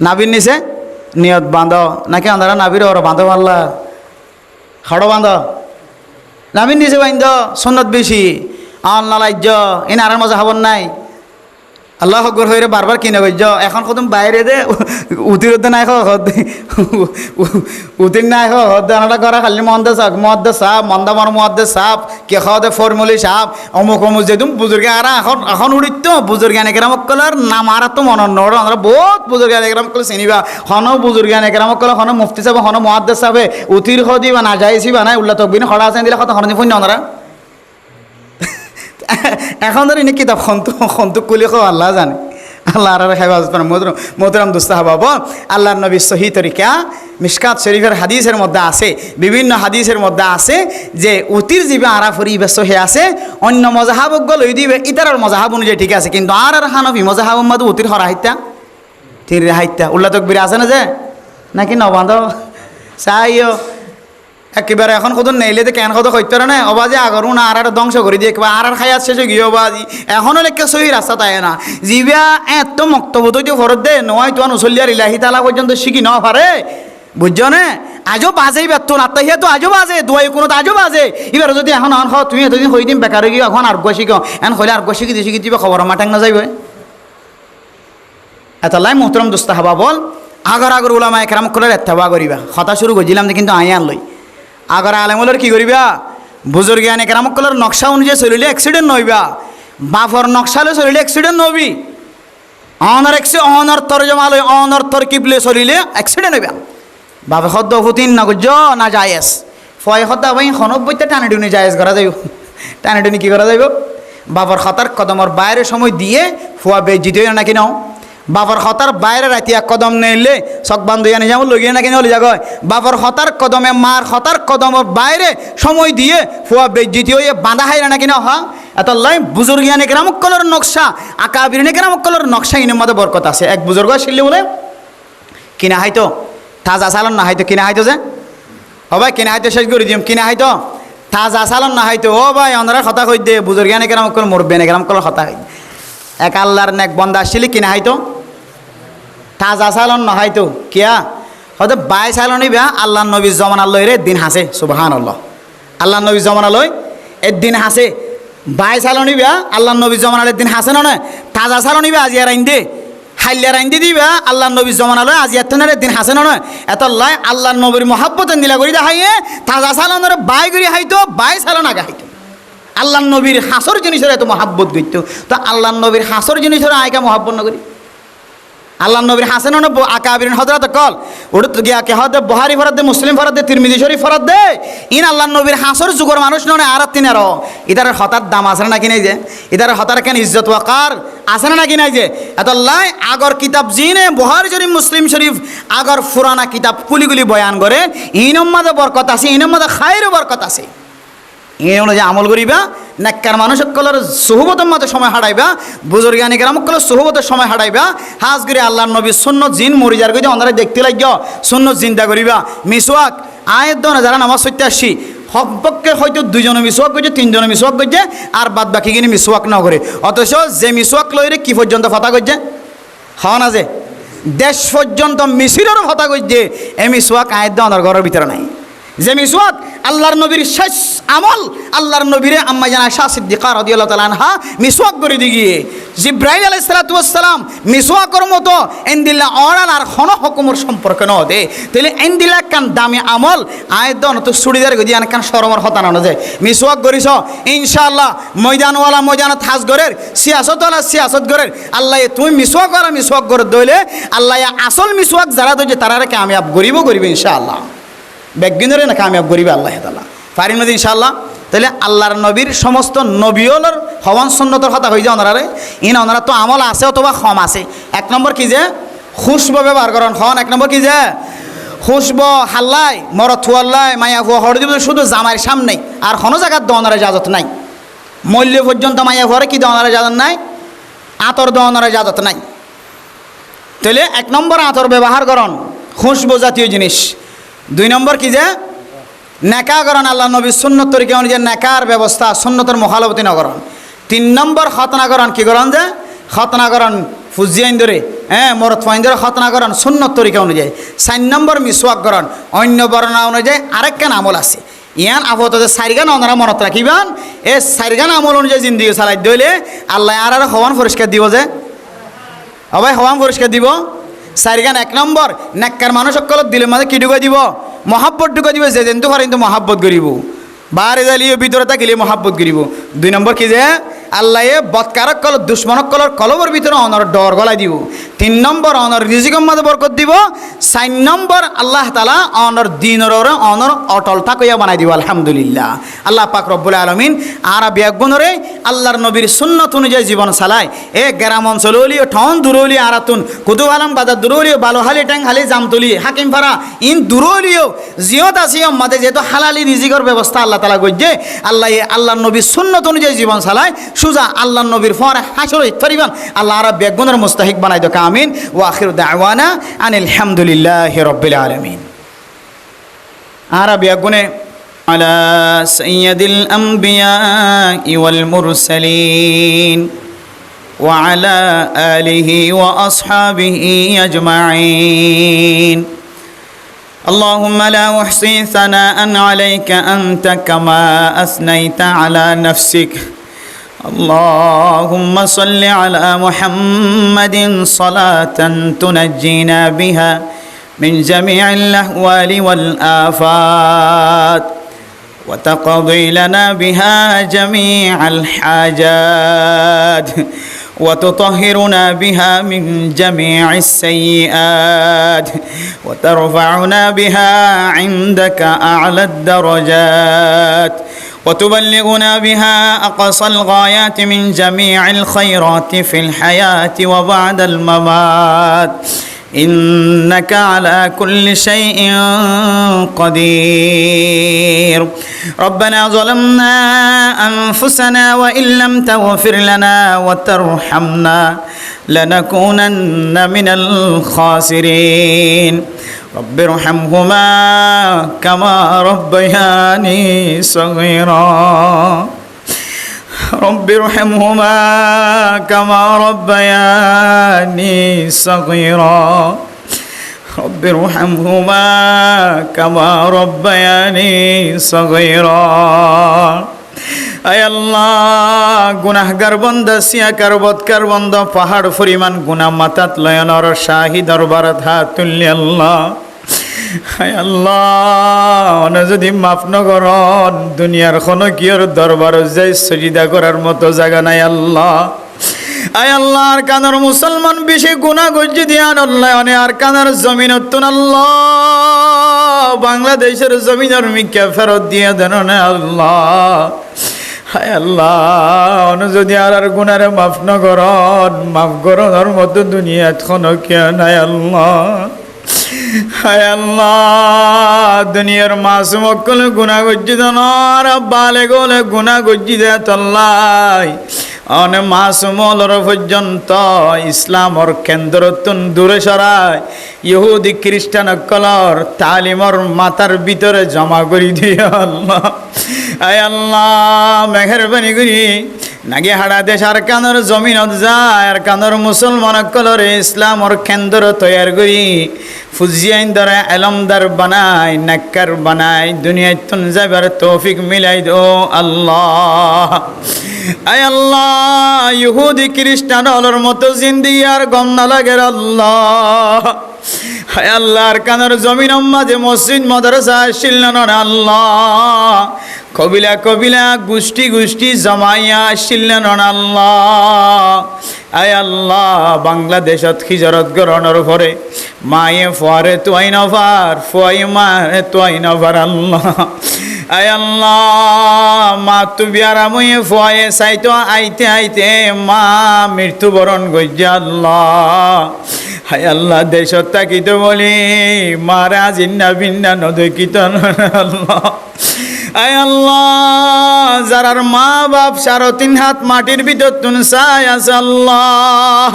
নাবিন নিচে নিয়ত বাঁধো নাকি আন্ধারা নাবির ওর বাঁধো আল্লাহ খড় বাঁধো, নাবিন নিচে বাঁধ সন্ন্যত বেশি আল্লাহ লাজ্য এনে আর মজা হবন নাই। আল্লাহ হকর হয়ে বারবার কিনে গজ এখন কদম বাইরে দে উতির নাই উতির নাই হদ্দানাটা করা খালি মদ্দে সাপ মন্দা মর মদ্দে সাপ কে খাওয়া ফর্মুলি সাপ অমুক অমুক যেতুম বুজুর্গে আর এখন উড়িত বুজুর্গে এনেকেরামক কলার নাম আর তো মন নড় আমরা বহুত বুজুর্গে এনেকেরামক কলে চিনিবা হন বুজুর্গে এনেকেরামক কলে হন মুফতি সাহেব হন মহাদ্দে সাহেবে উতির হদি বা না যাইছি বা নাই উল্লা তকবিন হরা আছে দিলে কত হরনি ফুন ওনারা এখন ধর এনে কিতাব সন্তুক কুলি খো আল্লাহ জানে আল্লাহ আর হেফাজত করেন। মোহতরম দুস্তাহাবাব আল্লাহর নবী সহি তরিকা মিশকাত শরীফের হাদিসের মধ্যে আছে, বিভিন্ন হাদিসের মধ্যে আছে যে উতির জীবে আরা ফরি ব্যস্ত হয়ে আছে অন্য মজাহাবজ্ঞ লই দিবে ইতার মজাহাব অনুযায়ী ঠিক আছে, কিন্তু আর হানফি মজাহাব মাদু উতির হরা হাইতা তিন হাইতা উল্লা তকবির আছে না যে নাকি নবান্ধ চাইও একেবারে এখন কত নেইলে কেন কত হইতে না অবাজে আগর না আর ধ্বংস করে দিয়ে আর খাইয়াত শেষে গিয়ে অবাজি এখনও লেখা সহি রাস্তা তাই না জিবা এত মক্তব্য তো ফরত দে নয় তোমার উসলিয়ার ইলাহি তালা পর্যন্ত শিখি ন পারে বুঝছো না আজও বাজেই ব্যর্থ না তাই তো আজও বাজে দোয়াই কোনো তো আজও বাজে এবার যদি এখন খাও তুমি এতদিন হই দিন বেকার গিয়ে এখন আর শিখ এখন হলে আর শিখি দিয়ে শিখি দিবে খবর মাঠাং না যাইবে এত লাই মোহতরম দুস্তাহাবা বল আগর ওলামা একরাম করে এত্তাবা করিবা কথা শুরু করছিলাম কিন্তু আই আনলই আগর আলেমুলের কি করিবা বুজুর্গে আনে কেরামকলের নকশা অনুযায়ী চলিলে অ্যাক্সিডেন্ট নইবা বাফর নকশালে চলিলে অ্যাক্সিডেন্ট নবি অনর তরজমা লই অনর তরকিবলে চলিলে অ্যাক্সিডেন্ট হইবা বাপে শব্দ ফুতিন না গুজ না জায়েজ ফয় শব্দ ভাই খনক বইতে টানে টুনি জায়েজ করা যাইব টানে টুনি কি করা যাইব বাপর খতার কদমর বাইরে সময় দিয়ে ফুয়া বেজিত হই নাকি নাও বাপর হতার বাইরে রাতি এক কদম নেইলে চক বান্ধ আনি যাবো লইয়ে নাকি নলি জাগয় বাপর হতার কদমে মার হতার কদমের বাইরে সময় দিয়ে ফুয়া বেজিত হয়ে বাঁধা হাই নাকি না হা এত লাই বুজুর্গিয়ানে গ্রামকলের নকশা আকাবিরনে গ্রামকলের নকশা ইনের মধ্যে বরকত আছে। এক বুজুর্গ আসলে বলে কিনা হাইতো তাজা চালন না হাইতো কিনা হাইতো যে ও ভাই কিনা হাইতো শেষ করে দিম কিনা হাইতো তাজা চালন না হাইতো ও ভাই অন্ধারা কথা কই দে বুজুর্গিয়ানে গ্রামকল মরবেনে গ্রামকলের কথা হই এক আল্লাহর নেক বন্দা আসলে কিনা হাইতো তাজা চালন না হাইতো কিয়া হয়তো বাই চালনি বা আল্লাহ নবীর জমানা লই রে দিন হাসে সুবহানাল্লাহ আল্লাহ নবীর জমানা লই এর দিন হাসে বাই চালনি বা আল্লাহ নবীর জমানার দিন হাসে না তাজা চালনি বা আজি আর আইন দে হাইলিয়ার আইন দিবা আল্লাহ নবীর জমানা লয় আজি এতনের দিন হাসে না এত লাই আল্লাহ নবীর মহাব্বত দিলা করি দেখাইয়ে তাজা চালনের বাই করি হাইতো বাই চালন আগে হাইতো আল্লাহ নবীর হাসর জিনিসের এত মহাব্বত করতো তো আল্লাহ নবীর হাসর জিনিসের আয়কা মহাব্বত না করি আল্লাহ নবীর হাসেন আকাবিরিন হযরত কল ওটা তো গিয়া কে হদে বুখারী ফরাদ দে মুসলিম ফরাদ দে তিরমিজি শরীফ ফরাদ দে ইন আল্লাহ নবীর হাসর যুগর মানুষ নয় আর তিনের ইদার হতার দাম আছে না কিনাই যে ইদার হতার কেন ইজ্জত ওয়াকার আছে না কিনাই যে এত লাই আগর কিতাব জিনে বুখারী শরীফ মুসলিম শরীফ আগর পুরানা কিতাব কুলিগুলি বয়ান করে ইনম মাদে বরকত আছে ইনম মাদে খায়ের বরকত আছে এই অনুযায়ী আমল করিবা, নেককার মানুষ সকলের সুহবতের মতো সময় হারাইবা, বুজুর্গানি গ্রামকলের সুহবতের সময় হারাইবা, হাজ করে আল্লাহর নবীর সুন্নত জিন মরি যার গিয়ে ওনারা দেখতে লাগিও সুন্নত চিন্তা করিবা। মিসওয়াক আয়ের দোনা যারা নামাজ পড়তে আসছি হকপক্ষে হয়তো দুজনে মিসওয়াক করছে, তিনজনে মিসওয়াক করছে, আর বাদ বাকি কিনে মিসওয়াক না করে। অথচ যে মিসওয়াক লইরে কি পর্যন্ত ফতা করছে হওয়া না, যে দেশ পর্যন্ত মিছিলেরও ফতা করছে, এই মিসওয়াক আয়ের দোনার ঘরের ভিতরে নাই। যে মিসওয়াক আল্লাহর নবীর শেষ আমল, আল্লাহর নবীরে আম্মা জানা আয়েশা সিদ্দিকা রাদিয়াল্লাহু তাআলা আনহা মিসওয়াক করে দিয়ে জিব্রাইল আলাইহিস সালাতু ওয়াস সালাম মিসওয়াকের মতো এন্দিল্লা অরাল আর খন হুকুমের সম্পর্ক ন দে তাহলে এন্দিল্লা কান দামি আমল আয়দন তো সুড়িদার গদি আন কান শরমর হতানো না যায়। মিসওয়াক করিস ইনশাআল্লাহ ময়দানওয়ালা ময়দানত হাজ গরের, সিয়াসতওয়ালা সিয়াসত গরের, আল্লাহ তুমি মিসওয়াক করা মিসওয়াক করে দইলে আল্লাহ আসল মিসওয়াক যারা দইছে তারারে কামিয়াব করিব ইনশাআল্লাহ, ব্যাগিনরে না কামিয়াব করিবে আল্লাহ তাআলা পারিন মধ্যে ইনশাআল্লাহ। তাহলে আল্লাহর নবীর সমস্ত নবীওলর হওয়ান সুন্নতর কথা হয়ে যায় ওনারে, ওনারা তো আমল আছে অথবা কম আছে। এক নম্বর কি যে খুশব ব্যবহার করেন হন, এক নম্বর কি যে খুশব হাল্লাই মরত থুয়াল্লাই মায়া ভুয়া হর দিব শুধু জামাইয়ের সামনে, আর কোনো জায়গার দোয়ানোর ইজাজত নাই। মল্য পর্যন্ত মায়া ভরে কি দোয়ানোর ইজাজত নাই, আতর দোয়ানোর ইজাজত নাই। তাহলে এক নম্বর আতর ব্যবহার করেন খুশব জাতীয় জিনিস। দুই নম্বর কি যে নেকা করেন আল্লাহ নবীর সুন্নত তরিকা অনুযায়ী নেকার ব্যবস্থা সুন্নতের মুখালবতী না করেন। তিন নম্বর খতনা করেন কি করেন যে খতনা করেন ফুজিয়াইন ধরে মরত ফাইন ধরে খতনা করেন সুন্নত তরিকা অনুযায়ী। 4 নম্বর মিসওয়াক করেন অন্য বর্ণনা অনুযায়ী আরেকখান আমল আছে ইয়ান আপাতত 4 গান ওনারা মনত রাখিবেন। এই 4 গান আমল অনুযায়ী জিন্দিগি চালাই দইলে আল্লাহ আর হওয়ান পরিষ্কার দিব, যে সবাই হওয়ান পরিষ্কার দিব। 4 গান এক নম্বর নেককার মানুষ সকলের দিলের মাঝে কি ঢুকে দিব, মহাব্বত ঢুকে দিব, যে যেন পারেন তো মহাব্বত করিব, বাহারে জালিয়ে ভিতরে থাকিলে মহাব্বত করিব। 2 নম্বর কি যে আল্লাহ বৎকারক কল দুশ্মনক কলর কলবর ভিতরে অনর ডর গলাই দিব। 3 নম্বর অনর রিজিকের মাঝে বরকত দিব। 4 নম্বর আল্লাহ তাআলা অনর দিনের অনর অটল থাকইয়া বানাই দিব। আলহামদুলিল্লাহ আল্লাহ পাক রব্বুল আলামিন আর বিয়াগুনরে আল্লাহর নবীর সুন্নত অনুযায়ী জীবন চালায়। এ গ্রাম অঞ্চল হলিও ঠন দূরলি আরাতুন কুতুব আলম বাজার দূরলিও বালোহালি ট্যাং হালি জামতলি হাকিম ফারা ইন দূরলিও জিয়ত আসিও মাঝে যেহেতু হালালি রিজিকের ব্যবস্থা আল্লাহ তাআলা করছে। আল্লাহর নবীর সুন্নত অনুযায়ী জীবন চালায় সুজা আল্লাহর নবীর ফরে হাসর ইফতারিবান আল্লাহ আর বেগুনের মুস্তাহিক বানাই দোকা আমিন। ওয়া আখিরু দাওয়ানা আনিল হামদুলিল্লাহি রাব্বিল আলামিন। আর বেগুনে আলা সাইয়্যিদিল আমবিয়া ওয়াল মুরসালিন ওয়া আলা আলিহি ওয়া আসহাবিহি আজমাইন। اللهم لا أحصي ثناء عليك أنت كما أثنيت على نفسك. اللهم صل على محمد صلاة تنجينا بها من جميع الأهوال والآفات وتقضي لنا بها جميع الحاجات وتطهرنا بها من جميع السيئات وترفعنا بها عندك أعلى الدرجات وتبلغنا بها أقصى الغايات من جميع الخيرات في الحياة وبعد الممات إنك على كل شيء قدير. ربنا ظلمنا أنفسنا وإن لم تغفر لنا وترحمنا لنكونن من الخاسرين. رب ارحمهما كما ربياني صغيرا. رب ارحمهما كما ربياني صغيرا. رب ارحمهما كما ربياني صغيرا. আয় আল্লাহ গুনাহগার বান্দা সিয়াকার বদকার বান্দা পাহাড় পরিমাণ গুনাহ মাথাত লয়নর শাহী দরবারত হাত তুললি আল্লাহ। আয় আল্লাহ যদি মাফ নকরন দুনিয়ার কোনো কিয়র দরবার যাই সজিদা করার মতো জায়গা নাই আল্লাহ। আয় আল্লাহ আর কানার মুসলমান বেশি গুনাহ গজ্জি দিয়ান আল্লাহ অনে আর কানার জমিনত আল্লাহ বাংলাদেশের জমিনের মিকে ফেরত দিয়ে দেন না আল্লাহ। হায় আল্লাহ যদি আর গুনারে মাফ নকরন মাফ করনের মতো দুনিয়াত কোনো কেউ নাই আল্লাহ। হায় আল্লাহ দুনিয়ার মাসুম অকল গুনাহ গজ্জি দনার বালে গলে গুনাহ গজ্জি দে তল্লাই অনে মাসুমলর পর্যন্ত ইসলামর কেন্দ্রতুন দূরে সরায় ইহুদি খ্রিস্টান অকলর তালিমর মাথার ভিতরে জমা করি দিয়ে আল্লাহ আয় আল্লাহ মেহেরবানি করি নাকি হাড়া দেশ আর কানর জমিনত যায় আর কানর মুসলমান অকলরে ইসলামর কেন্দ্র তৈয়ার করি ফুজিয়াইন দ্বারা এলমদার বানায় নাক্কার বানায় দুনিয়ায় তুন যাবার তৌফিক মিলাই দো আল্লাহ আয় আল্লাহ ইহুদি খ্রিস্টান হলর মতো জিন্দি আর গম না লাগে আল্লাহ হায় আল্লাহর কানের জমিন মাঝে মসজিদ মাদ্রাসা আসছিলেন আল্লাহ কবিলা কবিলা গোষ্ঠী গোষ্ঠী জমাইয়া আসছিলেন আল্লাহ আয় আল্লাহ বাংলাদেশত হিজরত গ্রহণের পরে মায়ে ফুয়ারে তোয়াই নভার ফুয়াই মারে তোয়াই নভার আল্লাহ আয় আল্লাহ মা তু বিয়ারাময়ে ফুয়ায়ে চাইতো আইতে আইতে মা মৃত্যুবরণ গজ্জা আল্লাহ হায় আল্লাহ দেশত তাকিত বলি মারা জিন্না ভিন্না নদকিত আল্লাহ আয় আল্লাহ যারার মা বাপ 3.5 হাত মাটির ভিতর তুন চাই আছে আল্লাহ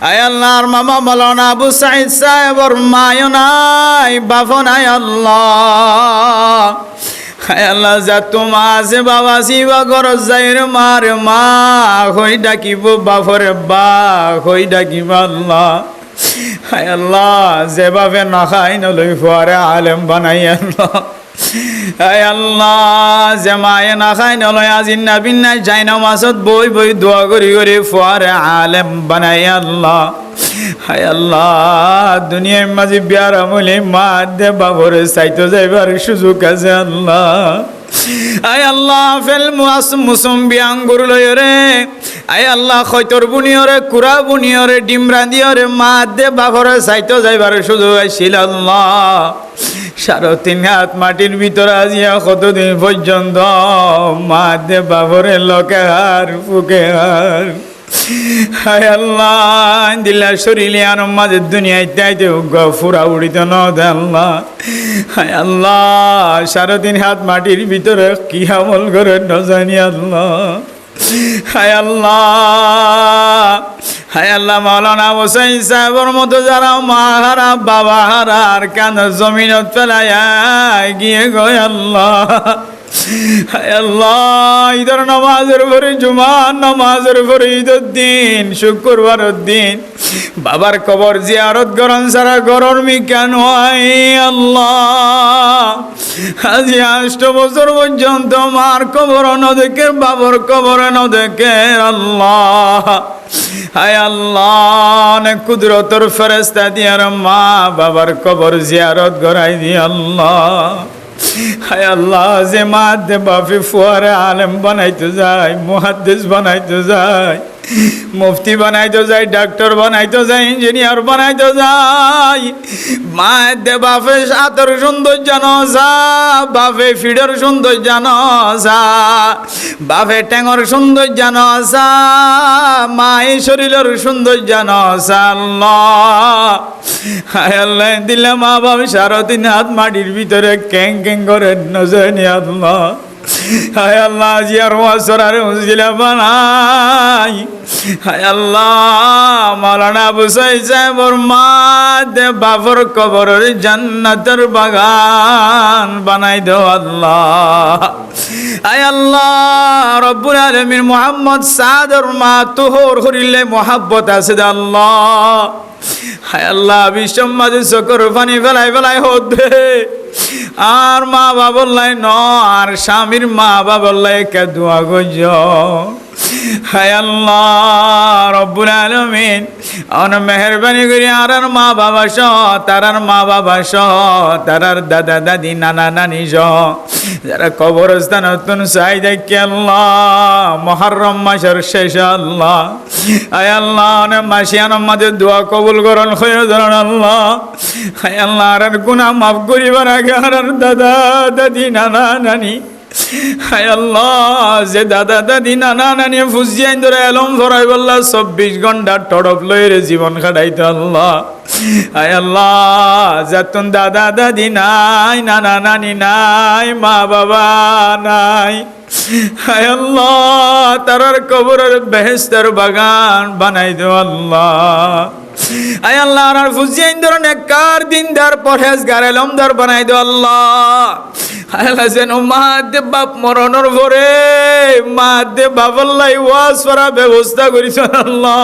আয় আল্লাহর মামা মাওলানা আবু সাইদ সাহেবর মায়ও নাই বাপও নাই আল্লাহ হায় আল্লাহ যা তোমা আছে বাবা শিবা ঘর যাইর মার মা হই ডাকিব বাপরে বা হই ডাকিব আল্লাহ হায় আল্লাহ যেভাবে না খাই নলই ফুয়ারে আলেম বানাই আল্লাহ হায় আল্লাহ যে মায়ে না খাই নলয় আজিন্না বিন্নাই যাই না মাসত বই বই দোয়া করি করি ফুয়ারে আলেম বানাই আল্লাহ হায় আল্লাহ দুনিয়ার মাঝে বিয়ার আমলে মা দে বাবরে চাইতো যাইবার সুযোগ আছে আল্লাহ আয় আল্লাহ ফেল মুসম্বি আঙ্গুর লয় রে আয় আল্লাহ খৈতর বুনিয়রে কুড়া বুনিয়রে ডিম রাঁধিয়রে মা দে বাবরে চাইতো যাইবার সুযোগ আসছিল আল্লাহ 3.5 হাত মাটির ভিতরে আজিয়া কতদিন পর্যন্ত মা দে বাবরে লোকে আর ফুকে আর হায় আল্লাহ দিল্লা শরীরে আর মাঝে দুনিয়ায় তাইতে ফুরা উড়িত নদে আল্লাহ হায় আল্লাহ 3.5 হাত মাটির ভিতরে কি আমল করে ন জানি আল্লাহ হায় আল্লাহ হায় আল্লাহ মাওলানা হোসেন সাহেবর মতো যারা মা হারা বাবা হারা আর কান জমিনত ফেলাইয়া গিয়ে গয় আল্লাহ হায় আল্লাহ ঈদের নামাজের পরে জুমার নামাজের পরে ঈদের দিন শুক্রবারের দিন বাবার কবর জিয়ারত গরন সারা গরর মি কেন হয় আল্লাহ আজি 8 বছর পর্যন্ত মার কবর ন দেখে বাবার কবর ন দেখে আল্লাহ হায় আল্লাহ অনেক কুদরতর ফেরেশতা দিয়ার মা বাবার কবর জিয়ারত গড়াই দি আল্লাহ হায় আল্লাহ যে মা দে বাপে ফুয়ারে আলেম বানাইতে যায় মুহাদ্দিস বানাইতে যায় মুফতি বানাইতে যায় ডাক্তার বানাইতে যায় ইঞ্জিনিয়ার বানাইতে যায় মা দে বাপে সাতর সুন্দর জানো যা বাপে ফিডর সুন্দর জানো যা বাপে ট্যাঙর সুন্দর জানো যা মায়ের শরীরের সুন্দর জানো আল্লাহ হায় আল্লাহ দিলে মা বাপ 3.5 হাত মাটির ভিতরে ক্যাং ক্যাং করে নজনি আল্লাহ হায় আল্লাহ জিয়ার ওয়াসরারে উজিলা বানাই হায় আল্লাহ মাওলানা আবু সাইদ সাহেবর মা দে বাবর কবরের জান্নাতের বাগান বানাই দাও আল্লাহ হায় আল্লাহ রব্বুল আলামিন মুহাম্মদ সাদর মা তোহর করিলে মোহাব্বত আছে আল্লাহ হায় আল্লাহ বিশ্বম মাঝে চকর পানি ফেলাই ফেলাই হতে আর মা বাবল্লাই ন আর স্বামীর মা বাবল্লাই কে দোয়া গজ হায় আল্লাহ রব্বুল আলামিন অন মেহেরবানি করি আর মা বাবা সহ তারার মা বাবা সহ তারার দাদা দাদি নানা নানি সহ যারা কবরস্থান নতুন চাই দেখি আল্লাহ মুহররম মাসের শেষ আল্লাহ আয় আল্লাহ অনেক মাসিয়ান মাঝে দোয়া কবুল করন হয়ে ধরন আল্লাহ হায় আল্লাহ আর গুনাহ মাফ করিবার আগে আর দাদা দাদি নানা নানি হায় আল্লাহ, যে দাদা দাদি নানা নানি ফুজিয়াইন ধরে এলম ফরাই বললা 24 ঘন্টা টড়প লইরে জীবন কাটাইতো আল্লাহ। হায় আল্লাহ, যাতুন দাদা দাদি নাই, নানা নানি নাই, মা বাবা নাই, হায় আল্লাহ তারার কবরের বেহেশতের বাগান বানাই দো আল্লাহ। আয় আল্লাহ আর ফুজিয়াইন ধরে নেককার দিনদার পরহেজগার এলমদার বানাই দো আল্লাহ। আয় আল্লাহ যেন মা দে বাপ মরণের পরে মা দে বাবাল্লাই ওয়াজ করা ব্যবস্থা করিস আল্লাহ।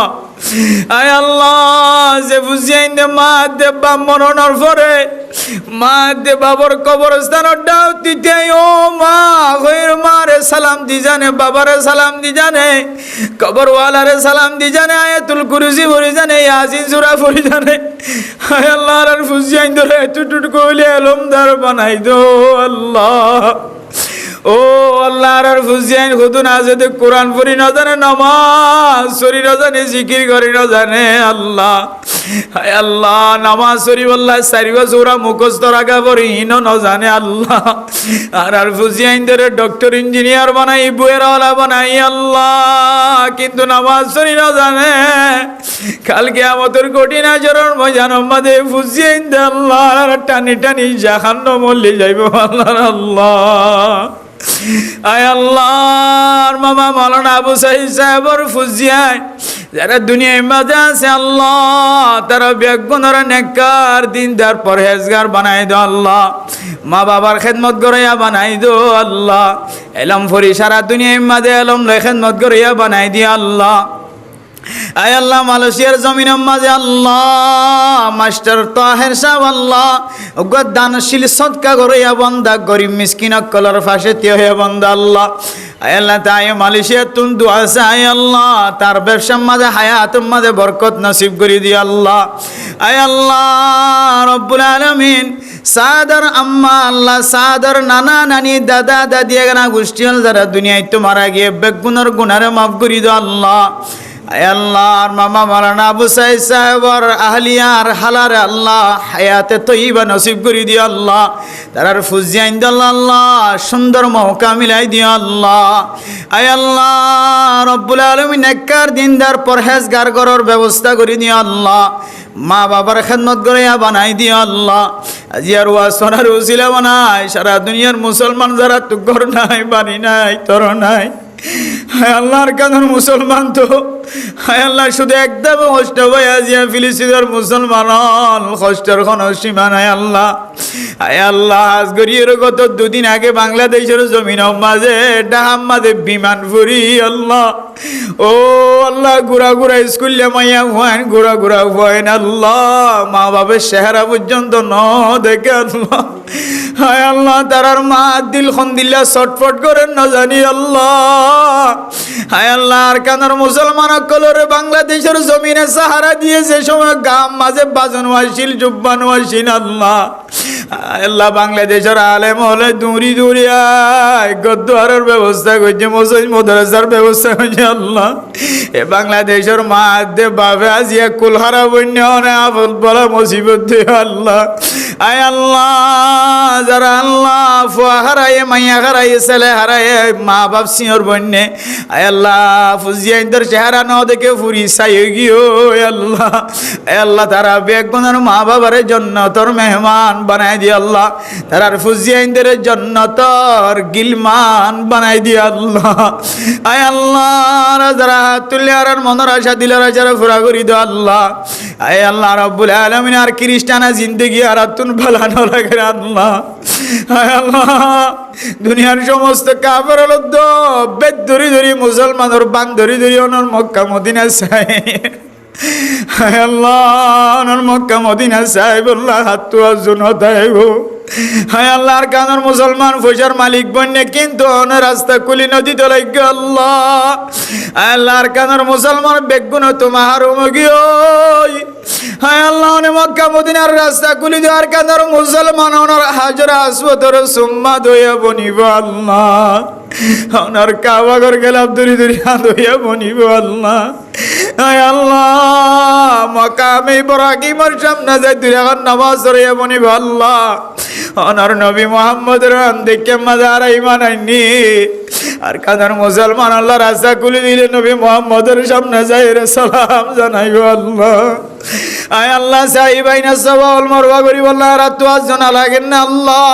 আয় আল্লাহ, যে ফুজিয়াইন দে মা দে বাপ মরণের পরে মা দে বাবার কবরস্থানের ডাউ দিতে ও মা হইর মারে সালাম দি জানে, বাবারে সালাম দি জানে, কবরওয়ালারে সালাম দি জানে, আয়াতুল কুরসি পড়ি জানে, ইয়াসিন সূরা পড়ি জানে। হায় আল্লাহ আর ফুজিয়াইন ধরে টুটুট কইলে এলমদার বানাই দো আল্লাহ। ও আল্লাহ আর ফুজিয়াইন খুদু না যদি কোরআন পড়ি না জানে, নামাজ পড়ি না জানে, জিকির করি না জানে আল্লাহ। হায় আল্লাহ, নামাজ পড়ি বললা 4 বছর মুখস্থ রাখা পড়ি হিনো ন জানে আল্লাহ। আর ফুজিয়াইন ধরে ডক্টর ইঞ্জিনিয়ার বানাই বুয়েরাওয়ালা বানাই আল্লাহ, কিন্তু নামাজ পড়ি না জানে। কালকে আমাদের কঠিন আচরণ ময়দানের মাঝে ফুজিয়াইন দে আল্লাহ টানি টানি জাহান্নাম মল্লি যাইব আল্লাহ আল্লাহ। আয় আল্লাহর মামা মাওলানা আবু সাইদ সাহেবর ফুজিয়ায় যারা দুনিয়ায় মাঝে আছে আল্লাহ, তারা বেগুনর নেককার দিনদার পরহেজগার বানাই দো আল্লাহ। মা বাবার খেদমত করিয়া বানাই দো আল্লাহ। এলম ফরি সারা দুনিয়ায় মাঝে এলম লয় খেদমত করিয়া বানাই দিয়া আল্লাহ। আয় আল্লাহ, মালয়েশিয়ার জমিনের মাঝে আল্লাহ মাস্টার তাহের সাহেব আল্লাহ দানশীল সদকা করিয়া বন্দা, গরিব মিসকিন কলর ফাঁসে তিয় হয়ে বন্দা আল্লাহ। আয় আল্লাহ, তাই মালয়েশিয়ার তুন দোয়া চাই আল্লাহ, তার ব্যবসার মাঝে হায়াতের মাঝে বরকত নসিব করে দিয়ে আল্লাহ। আয় আল্লাহ রব্বুল আলামিন, সাদর আম্মা আল্লাহ, সাদর নানা নানি দাদা দাদি এগানা গোষ্ঠী যারা দুনিয়ায় তো মারা গিয়ে বেগুনের গুনারে মাফ করে দো আল্লাহ। আয় আল্লাহর মামা মাওলানা আবু সাইদ সাহেবর আহলিয়ার হালারে আল্লাহ হায়াতে তৈবা নসিব করে দিও আল্লাহ। তারার ফুজিয়াইন দল আল্লাহ সুন্দর মৌকা মিলাই দিও আল্লাহ। আয় আল্লাহ রব্বুল আলামিন নেককার দিনদার পরহেজগার করার ব্যবস্থা করে দিও আল্লাহ। মা বাবার খেদমত করিয়া বানাই দিও আল্লাহ। আজি আর ওয়াজ শোনার উসিলা বানাই সারা দুনিয়ার মুসলমান যারা তো ঘর নাই, বাড়ি নাই, তর নাই, হায় আল্লাহর কারণ মুসলমান তো হায় আল্লাহ শুধু একদম কষ্ট হয়ে আজিয়া ফিলিস্তিনের মুসলমান কষ্টের কোনো সীমা নাই আল্লাহ। হায় আল্লাহ, আজ গরিয়ের গত 2 দিন আগে বাংলাদেশের জমিনের মাঝে ডাহাম মাঝে বিমান ফুরি আল্লাহ। ও আল্লাহ, ঘুরা ঘুরা স্কুলে মাইয়া হয়েন, ঘুরা ঘুরা হয়েন আল্লাহ, মা বাবার চেহারা পর্যন্ত ন দেখে আল্লাহ। হায় আল্লাহ, তারার মা দিল খন দিল্লা ছটফট করেন না জানি আল্লাহ। হায় আল্লাহ, আর কানার মুসলমান কলরে বাংলাদেশের জমিনে সাহারা দিয়ে যে সময় গাম মাঝে বাজন ওয়াসিল জুব্বান ওয়াসিন আল্লাহ। আল্লাহ, বাংলাদেশের আলেম হলে দূরি দূরি আয় গদ্দারের ব্যবস্থা করছে, মসজিদ মাদ্রাসার ব্যবস্থা করছে আল্লাহ। এ বাংলাদেশের মা দে বাবে আজিয়া কুলহারা বন্য আফল বলা মুসিবত দে আল্লাহ। আয় আল্লাহ, যারা আল্লাহ ফুয়া হারায়, মাইয়া হারায়, ছেলে হারায়, মা বাপ সিঁড় বন্যে আয় আল্লাহ ফুজিয়াইনদের চেহারা ন দেখে ফুরি চাই গিয়ে আল্লাহ। আয় আল্লাহ, তারা বেগুনের মা বাবার জন্নতর মেহমান বানাই দিয়ে আল্লাহ। তারার ফুজিয়াইনদের জন্নতর গিলমান বানাই দিয়ে আল্লাহ। আয় আল্লাহ, যারা হাত তুলে আর মনের আশা দিলের আশারা ফুরা করি দো আল্লাহ। আয় আল্লাহ রব্বুল আলামিন, আর খ্রিস্টানা জিন্দগি আর তুন ভালানো লাগে আল্লাহ। আয় আল্লাহ, দুনিয়ার সমস্ত কাফের লদ্দ বেদ ধরি ধরি মুসলমানের বান ধরি ধরি ওনার মক্কা মদিনা চাই। হায় আল্লাহ, ওনার মক্কা মদিনা চাই বললা হাত আজন হতাইব। হায় আল্লাহ, আর কানোর মুসলমান পয়সার মালিক বন্যে কিন্তু অনের রাস্তা কুলি নদী তো লাগে আল্লাহ। আল্লাহ, আর কানোর মুসলমান বেগুন তোমার মগিও। হায় আল্লাহ, অনে মক্কা মদিনার রাস্তা কুলি দেওয়ার কানোর মুসলমান ওনার হাজরা আসবতর সুম্মা দইয়া বনিব আল্লাহ। ওনার কাবাগর গেলাম দূরি দূরি দইয়া বনিব আল্লাহ। হায় আল্লাহ, মাকামে ইব্রাহিমের সামনে যাই দুই রাকাত নামাজ পড়িয়া বনিব আল্লাহ। অনর নবী মোহাম্মদের দেখে মাজার ইমান আইনি আর কাদার মুসলমান আল্লাহ রাস্তা খুলে দিলে নবী মোহাম্মদের সামনে যাই রে সালাম জানাইব আল্লাহ আয় আল্লাহ সাহিবাই না সবাল মরবা করি বললাম আর তো আজ জানা লাগেন না আল্লাহ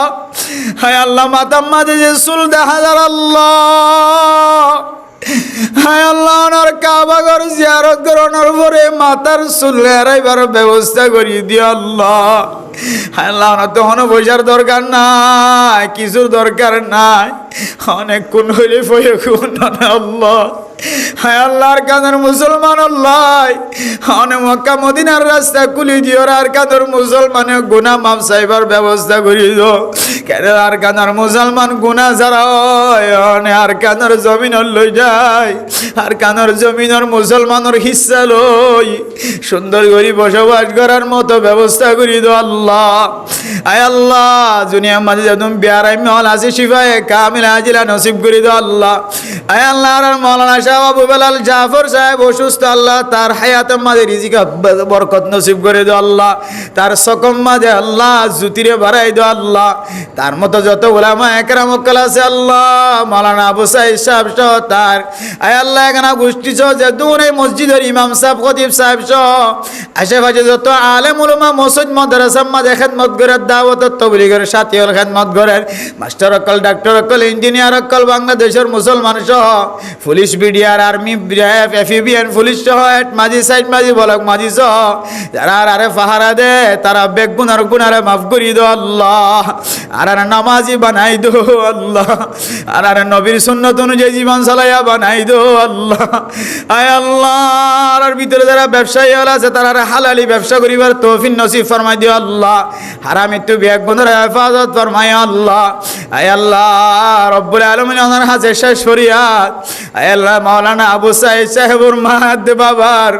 হায় আল্লাহ মাতাম মাঝে যে চুল দেখা যার আল্লাহ হায় আল্লাহ ওনার কাবাগর জিয়ারত করানোর পরে মাথার চুল এরাইবার ব্যবস্থা করিয়ে দিও আল্লাহ হায় আল্লাহ ওনার তো কোনো পয়সার দরকার নাই কিছুর দরকার নাই অনেক কোন হইলে ফয়ে কোন আল্লাহ হায় আল্লাহর কাদের মুসলমান আল্লাহ অনেক মক্কা মদিনার রাস্তা খুলি দিও আর কাদের মুসলমানের গুনাহ মাফ চাইবার ব্যবস্থা করি দিও কেন আর কাদের মুসলমান গুনাহ যারা হয় আর কাদের জমিন লই যায় আর কাদের জমিনের মুসলমানের হিস্সা লই সুন্দর করে বসবাস করার মতো ব্যবস্থা করি দিও আল্লাহ আয় আল্লাহ দুনিয়ার মাঝে যখন বিয়ারাই মহল আছে শিফায়ে কামিল আজিলা নসিব করে দিও আল্লাহ আয় আল্লাহ আর মৌলানা শাহ আবু বেলাল জাফর সাহেব অসুস্থ আল্লাহ তার হায়াতের মাঝে রিজিক বরকত নসিব করে দিও আল্লাহ তার সকম মাঝে আল্লাহ জুতিরে বাড়াই দিও আল্লাহ তার মতো যত উলামা একরাম ওকাল আছে আল্লাহ মৌলানা আবু সাইদ সাহেব সহ তার আয় আল্লাহ এখানে গোষ্ঠী সহ যে দূর এই মসজিদের ইমাম সাহেব খতিব সাহেব সহ আশেপাশে যত আলেম উলামা মসজিদ মাদ্রাসার মাঝে খেদমত করে দাওয়াত তবলিগের সাথী হল খেদমত করেন মাস্টার অকল ডাক্তার অকল ইঞ্জিনিয়ার অকল বাংলাদেশের মুসলমান সহ পুলিশ বিডিআর আর্মি এফিবিএন পুলিশ সহ মাঝি সাইড মাঝি বলক মাঝি সহ যারা আরে পাহারা দে তারা বেগুন আর গুনারে মাফ করি দো আল্লাহ আর নামাজি বানাই দো আল্লাহ আর নবীর সুন্নত অনুযায়ী জীবন চালাইয়া বানাই দো আল্লাহ আয় আল্লাহ আর ভিতরে যারা ব্যবসায়ী হল আছে তারা হালালি ব্যবসা করিবার তৌফিক নসিব ফরমাই দিও আল্লাহ হারামি তো বেগুনের হেফাজত ফরমাই আল্লাহ আয় আল্লাহ রব্বুল আলামিন ওনার হাতে শেষ ফরিয়াদ আয় আল্লাহ মাওলানা আবু সাইদ সাহেবুর মাহাদ বাবার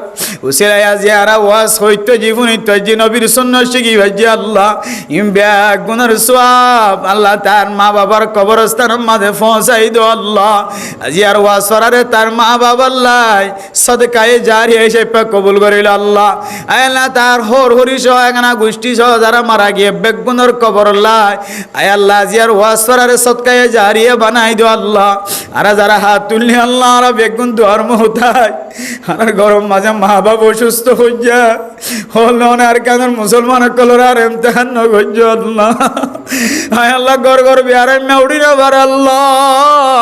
উসিলায়া জিয়ারা ওয়াজ হইতো জীবন ইত্যাদি নবীর সুন্নাত শিখি ভাজি আল্লাহ ইম বেগুনের সওয়াব আল্লাহ তার মা বাবার কবরস্থানের মাঝে পৌঁছাই দো আল্লাহ জিয়ার ওয়াজ করারে তার মা বাবার লাই সদকায়ে জারিয়া হিসেবে কবুল করিল আল্লাহ আয় আল্লাহ তার হরি সহ এখানে গোষ্ঠী সহ যারা মারা গিয়ে বেগুনের কবর লাই আয় আল্লাহ জিয়ার ওয়াজ করারে সদকায়ে জারিয়া বানাই দো আল্লাহ আর যারা হাত তুললি আল্লাহ আর বেগুন দোয়ার মহতায় আর গরম মাঝে মা বাবা অসুস্থ হইয়া হল আর কাদের মুসলমান কলর আর এমতেহান নগজ আল্লাহ হায় আল্লাহ গর গর বিয়ারে মেউড়ি না বার আল্লাহ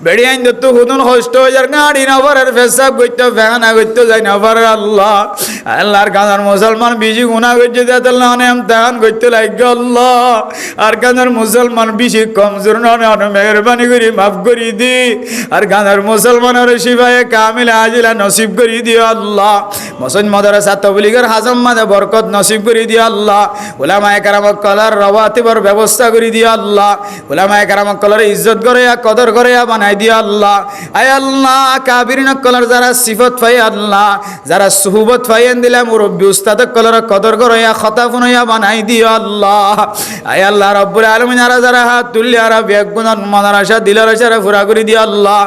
বেড়ি আইন তো হুদুন হষ্ট হয়ে যার গাড়ি না পারার ফেসাব করতে ফেনা করতে যাই না পারে আল্লাহ আল্লাহর কাদের মুসলমান বেশি গুণা করছে যাতে আল্লাহ এমতেহান করতে লাগে আল্লাহ আর কাদের মুসলমান বেশি কমজোর না মেহরবানি করি মাফ করি দি আর গানের মুসলমানের শিফায়ে কামিল আজিলা নসিব করি দিও আল্লাহ মসজিদ মাদ্রাসা তাবলীগের হাজম মাঝে বরকত নসিব করি দিও আল্লাহ উলামায়ে কেরাম কলার রওয়াতিবের ব্যবস্থা করি দিও আল্লাহ উলামায়ে কেরাম কলার ইজ্জত করে কদর করে বানাই দিও আল্লাহ আয় আল্লাহ কাবিরিন কলার যারা সিফত পাই আল্লাহ যারা সুহবত পাইন দিলা মুরব্বি উস্তাদ কলার কদর করে খতাফুন হইয়া বানাই দিও আল্লাহ আয় আল্লাহ রব্বুল আলামিন যারা হাত তুললি আর বেগুন মনের আশা দিলের আশা পুরা করে দিও আল্লাহ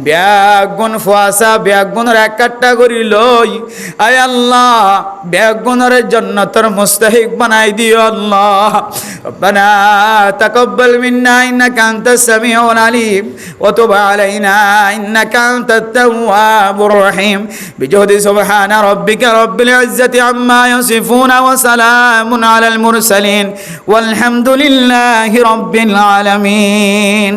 বেগুন ফুয়াশা বেগুনের এক কাট্টা করি লই আয় আল্লাহ বেগুনের জান্নাতের মুস্তাহিক বানাই দিও আল্লাহ রব্বানা তাকাব্বাল মিন্না ইন্নাকা আনতাস সামিউল আলিম ওয়া তুব আলাইনা ইন্নাকা আনতাত তাওয়াবুর রহিম বিজুহদি সুবহানা রাব্বিকা রাব্বিল ইজ্জাতি আম্মা ইয়াসিফুন ওয়া সালামুন আলাল মুরসালিন ওয়াল হামদুলিল্লাহি রাব্বিল আলামিন।